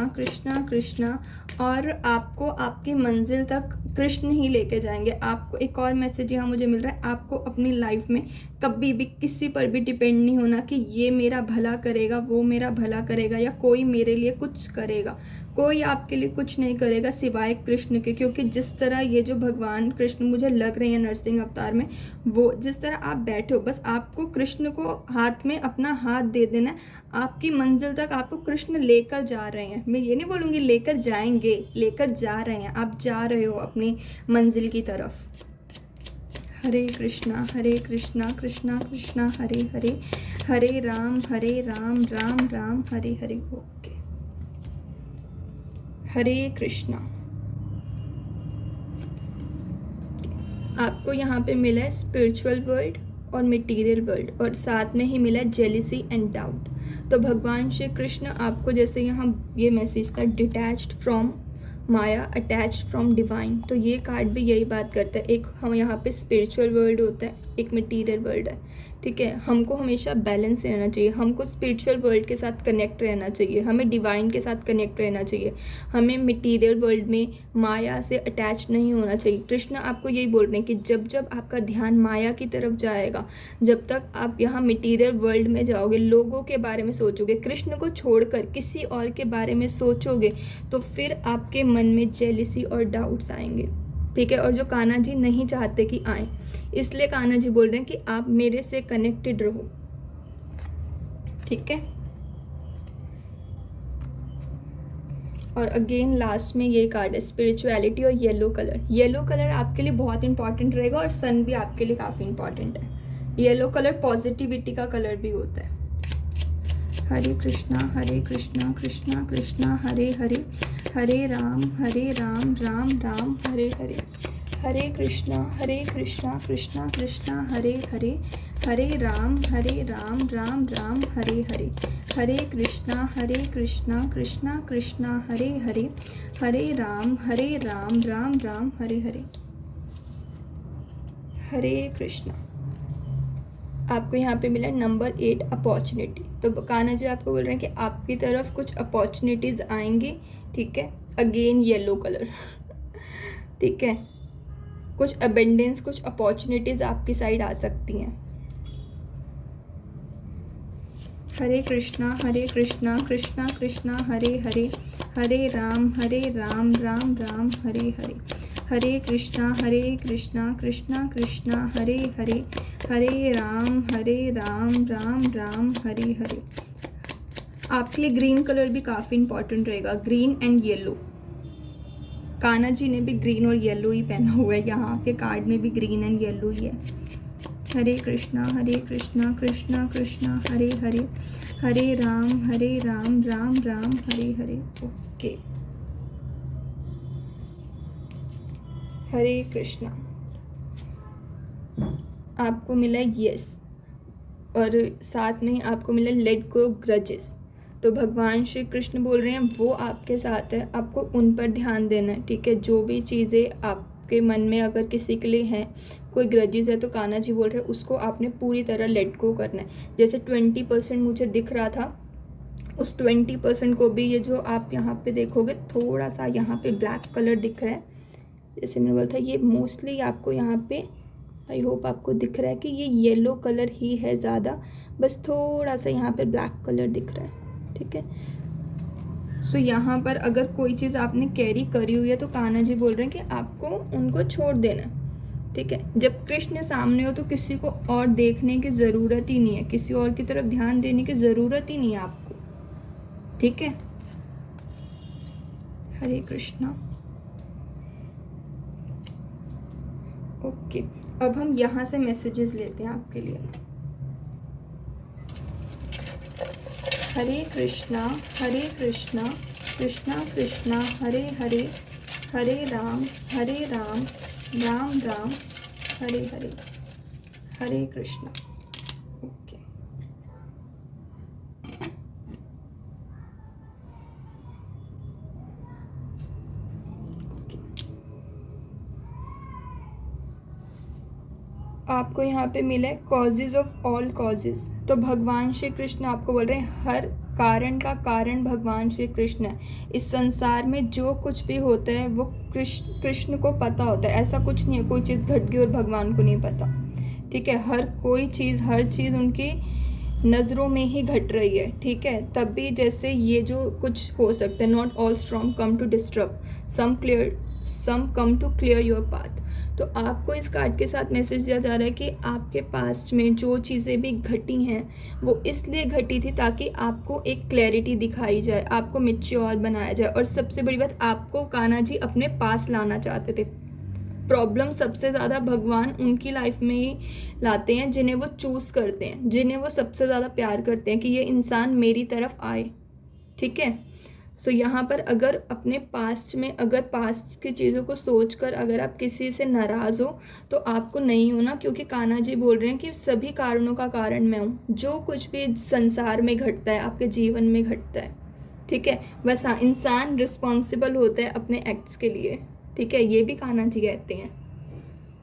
कृष्णा कृष्णा। और आपको आपकी मंजिल तक कृष्ण ही लेके जाएंगे। आपको एक और मैसेज यहाँ मुझे मिल रहा है, आपको अपनी लाइफ में कभी भी किसी पर भी डिपेंड नहीं होना कि ये मेरा भला करेगा, वो मेरा भला करेगा, या कोई मेरे लिए कुछ करेगा। कोई आपके लिए कुछ नहीं करेगा सिवाय कृष्ण के। क्योंकि जिस तरह ये जो भगवान कृष्ण मुझे लग रहे हैं नरसिंह अवतार में, वो जिस तरह आप बैठे हो, बस आपको कृष्ण को हाथ में अपना हाथ दे देना है, आपकी मंजिल तक आपको कृष्ण लेकर जा रहे हैं। मैं ये नहीं बोलूँगी लेकर जाएंगे, लेकर जा रहे हैं, आप जा रहे हो अपनी मंजिल की तरफ। हरे कृष्णा कृष्णा कृष्णा हरे हरे, हरे राम राम राम हरे हरे। ओके, हरे कृष्णा। आपको यहाँ पे मिला है स्पिरिचुअल वर्ल्ड और मटेरियल वर्ल्ड, और साथ में ही मिला है जेलिसी एंड डाउट। तो भगवान श्री कृष्ण आपको, जैसे यहाँ ये मैसेज था, detached from Maya attached from divine, तो ये कार्ड भी यही बात करता है। एक हम यहाँ पे स्पिरिचुअल वर्ल्ड होता है, एक मटेरियल वर्ल्ड है। ठीक है, हमको हमेशा बैलेंस रहना चाहिए, हमको स्पिरिचुअल वर्ल्ड के साथ कनेक्ट रहना चाहिए, हमें डिवाइन के साथ कनेक्ट रहना चाहिए, हमें मटेरियल वर्ल्ड में माया से अटैच नहीं होना चाहिए। कृष्ण आपको यही बोल रहे हैं कि जब जब आपका ध्यान माया की तरफ जाएगा, जब तक आप यहाँ मटेरियल वर्ल्ड में जाओगे, लोगों के बारे में सोचोगे, कृष्ण को छोड़कर किसी और के बारे में सोचोगे, तो फिर आपके मन में जेलिसी और डाउट्स आएंगे। ठीक है, और जो कान्हा जी नहीं चाहते कि आए, इसलिए कान्हा जी बोल रहे हैं कि आप मेरे से कनेक्टेड रहो। ठीक है, और अगेन लास्ट में ये कार्ड है स्पिरिचुअलिटी और येलो कलर। येलो कलर आपके लिए बहुत इंपॉर्टेंट रहेगा और सन भी आपके लिए काफ़ी इंपॉर्टेंट है। येलो कलर पॉजिटिविटी का कलर भी होता है। हरे कृष्णा कृष्णा कृष्णा हरे हरे, हरे राम राम राम हरे हरे, हरे कृष्णा कृष्णा कृष्णा हरे हरे, हरे राम राम राम हरे हरे, हरे कृष्णा कृष्णा कृष्णा हरे हरे, हरे राम राम राम हरे हरे। हरे कृष्णा। आपको यहाँ पे मिला नंबर 8 अपॉर्चुनिटी। तो कान्हा जी आपको बोल रहे हैं कि आपकी तरफ कुछ अपॉर्चुनिटीज़ आएंगी। ठीक है, अगेन येलो कलर। ठीक है, कुछ अबेंडेंस, कुछ अपॉर्चुनिटीज़ आपकी साइड आ सकती हैं। हरे कृष्णा कृष्णा कृष्णा हरे हरे, हरे राम राम राम हरे हरे, हरे कृष्णा कृष्णा कृष्णा हरे हरे, हरे राम राम राम हरे हरे। आपके लिए ग्रीन कलर भी काफ़ी इंपॉर्टेंट रहेगा, green and yellow. Kanha ji ने भी ग्रीन और येलो ही पहना हुआ है, यहाँ आपके कार्ड में भी ग्रीन एंड येलो ही है। हरे कृष्णा कृष्णा कृष्णा हरे हरे, हरे राम राम राम हरे हरे। ओके, हरे कृष्णा। आपको मिला यस, और साथ में आपको मिला लेट गो ग्रजेस। तो भगवान श्री कृष्ण बोल रहे हैं वो आपके साथ है, आपको उन पर ध्यान देना है। ठीक है, जो भी चीज़ें आपके मन में अगर किसी के लिए हैं, कोई ग्रजेस है, तो कान्हा जी बोल रहे हैं उसको आपने पूरी तरह लेट गो करना है। जैसे 20% मुझे दिख रहा था, उस 20% को भी, ये जो आप यहाँ पे देखोगे थोड़ा सा यहाँ पे ब्लैक कलर दिख रहा है, जैसे मैंने बोला था, ये मोस्टली आपको यहाँ पे, आई होप आपको दिख रहा है कि ये येलो कलर ही है ज़्यादा, बस थोड़ा सा यहाँ पे ब्लैक कलर दिख रहा है। ठीक है, सो यहाँ पर अगर कोई चीज़ आपने कैरी करी हुई है तो कान्हा जी बोल रहे हैं कि आपको उनको छोड़ देना, ठीक है। जब कृष्ण सामने हो तो किसी को और देखने की ज़रूरत ही नहीं है, किसी और की तरफ ध्यान देने की ज़रूरत ही नहीं है आपको, ठीक है। हरे कृष्णा। ओके, अब हम यहाँ से मैसेजेस लेते हैं आपके लिए। हरे कृष्णा कृष्णा कृष्णा हरे हरे, हरे राम राम राम हरे हरे, हरे कृष्णा। ओके, आपको यहाँ पे मिला है कॉजेज ऑफ ऑल कॉजेज। तो भगवान श्री कृष्ण आपको बोल रहे हैं हर कारण का कारण भगवान श्री कृष्ण है। इस संसार में जो कुछ भी होता है वो कृष्ण को पता होता है। ऐसा कुछ नहीं है कोई चीज़ घट गई और भगवान को नहीं पता, ठीक है। हर चीज़ उनकी नज़रों में ही घट रही है, ठीक है। तब भी जैसे ये जो कुछ हो सकता है, not all strong come to disturb, some come to clear your path. तो आपको इस कार्ड के साथ मैसेज दिया जा रहा है कि आपके पास्ट में जो चीज़ें भी घटी हैं वो इसलिए घटी थी ताकि आपको एक क्लैरिटी दिखाई जाए, आपको मैच्योर बनाया जाए। और सबसे बड़ी बात, आपको कान्हा जी अपने पास लाना चाहते थे। प्रॉब्लम सबसे ज़्यादा भगवान उनकी लाइफ में ही लाते हैं जिन्हें वो चूज़ करते हैं, जिन्हें वो सबसे ज़्यादा प्यार करते हैं कि ये इंसान मेरी तरफ आए, ठीक है। सो यहाँ पर अगर अपने पास्ट में, अगर पास्ट की चीज़ों को सोचकर अगर आप किसी से नाराज़ हो तो आपको नहीं होना, क्योंकि कान्हा जी बोल रहे हैं कि सभी कारणों का कारण मैं हूँ। जो कुछ भी संसार में घटता है, आपके जीवन में घटता है, ठीक है। बस हाँ, इंसान रिस्पॉन्सिबल होता है अपने एक्ट्स के लिए, ठीक है। ये भी कान्हा जी कहते हैं।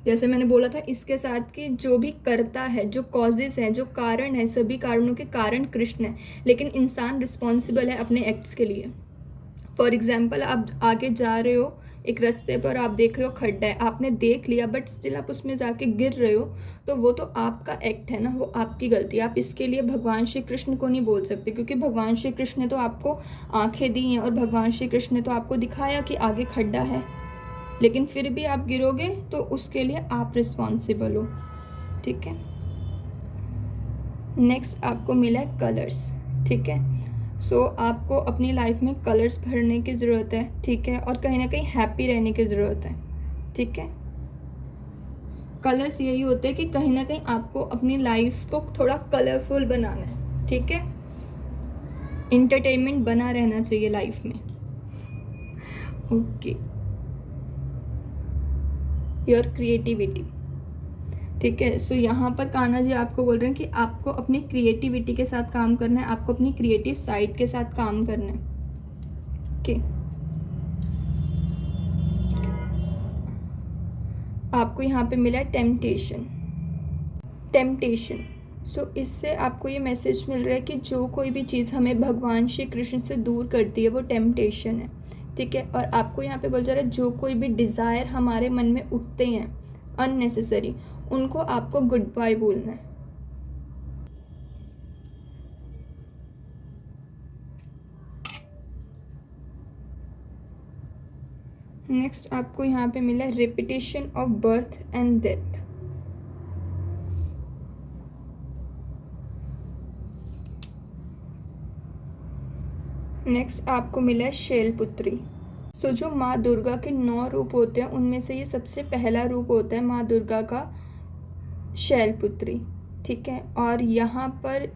जैसे मैंने बोला था इसके साथ कि जो भी करता है, जो कॉजेस हैं, जो कारण है, सभी कारणों के कारण कृष्ण है, लेकिन इंसान रिस्पॉन्सिबल है अपने एक्ट्स के लिए। फॉर एग्जाम्पल, आप आगे जा रहे हो एक रास्ते पर, आप देख रहे हो खड्डा है, आपने देख लिया बट स्टिल आप उसमें जाके गिर रहे हो, तो वो तो आपका एक्ट है ना, वो आपकी गलती है। आप इसके लिए भगवान श्री कृष्ण को नहीं बोल सकते, क्योंकि भगवान श्री कृष्ण ने तो आपको आंखें दी हैं और भगवान श्री कृष्ण ने तो आपको दिखाया कि आगे खड्डा है, लेकिन फिर भी आप गिरोगे तो उसके लिए आप रिस्पॉन्सिबल हो, ठीक है। नेक्स्ट आपको मिला है कलर्स, ठीक है। सो आपको अपनी लाइफ में कलर्स भरने की ज़रूरत है, ठीक है, और कहीं ना कहीं हैप्पी रहने की ज़रूरत है, ठीक है। कलर्स यही होते हैं कि कहीं ना कहीं आपको अपनी लाइफ को थोड़ा कलरफुल बनाना है, ठीक है। इंटरटेनमेंट बना रहना चाहिए लाइफ में, ओके। योर क्रिएटिविटी, ठीक है। सो यहाँ पर कान्हा जी आपको बोल रहे हैं कि आपको अपनी क्रिएटिविटी के साथ काम करना है, आपको अपनी क्रिएटिव साइड के साथ काम करना है, ओके। आपको यहाँ पे मिला है टेम्पटेशन। सो इससे आपको ये मैसेज मिल रहा है कि जो कोई भी चीज़ हमें भगवान श्री कृष्ण से दूर करती है वो टेम्पटेशन है, ठीक है। और आपको यहाँ पे बोल जा रहा है जो कोई भी डिज़ायर हमारे मन में उठते हैं अननेसेसरी, उनको आपको गुड बाय बोलना है। नेक्स्ट आपको यहाँ पे मिला है repetition of birth and death. Next आपको मिला है शैलपुत्री। सो जो माँ दुर्गा के 9 रूप होते हैं उनमें से ये सबसे पहला रूप होता है माँ दुर्गा का शैलपुत्री, ठीक है। और यहाँ पर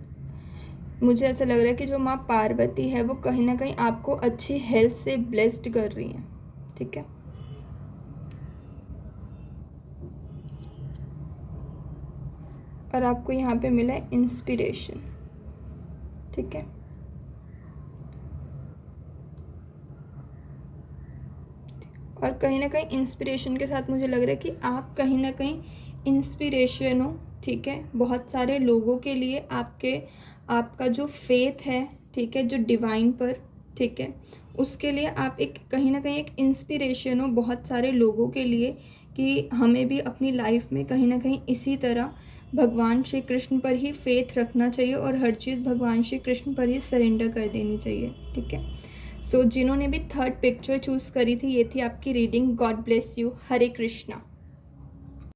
मुझे ऐसा लग रहा है कि जो माँ पार्वती है वो कहीं ना कहीं आपको अच्छी हेल्थ से ब्लेस्ड कर रही हैं, ठीक है। और आपको यहाँ पे मिला है इंस्पिरेशन, ठीक है। और कहीं ना कहीं इंस्पिरेशन के साथ मुझे लग रहा है कि आप कहीं ना कहीं इंस्पिरेशन हो, ठीक है, बहुत सारे लोगों के लिए। आपका जो फेथ है, ठीक है, जो डिवाइन पर, ठीक है, उसके लिए आप एक कहीं ना कहीं एक इंस्पिरेशन हो बहुत सारे लोगों के लिए कि हमें भी अपनी लाइफ में कहीं ना कहीं इसी तरह भगवान श्री कृष्ण पर ही फेथ रखना चाहिए और हर चीज़ भगवान श्री कृष्ण पर ही सरेंडर कर देनी चाहिए, ठीक है। सो जिन्होंने भी थर्ड पिक्चर चूज़ करी थी, ये थी आपकी reading. God bless you. Hare Krishna.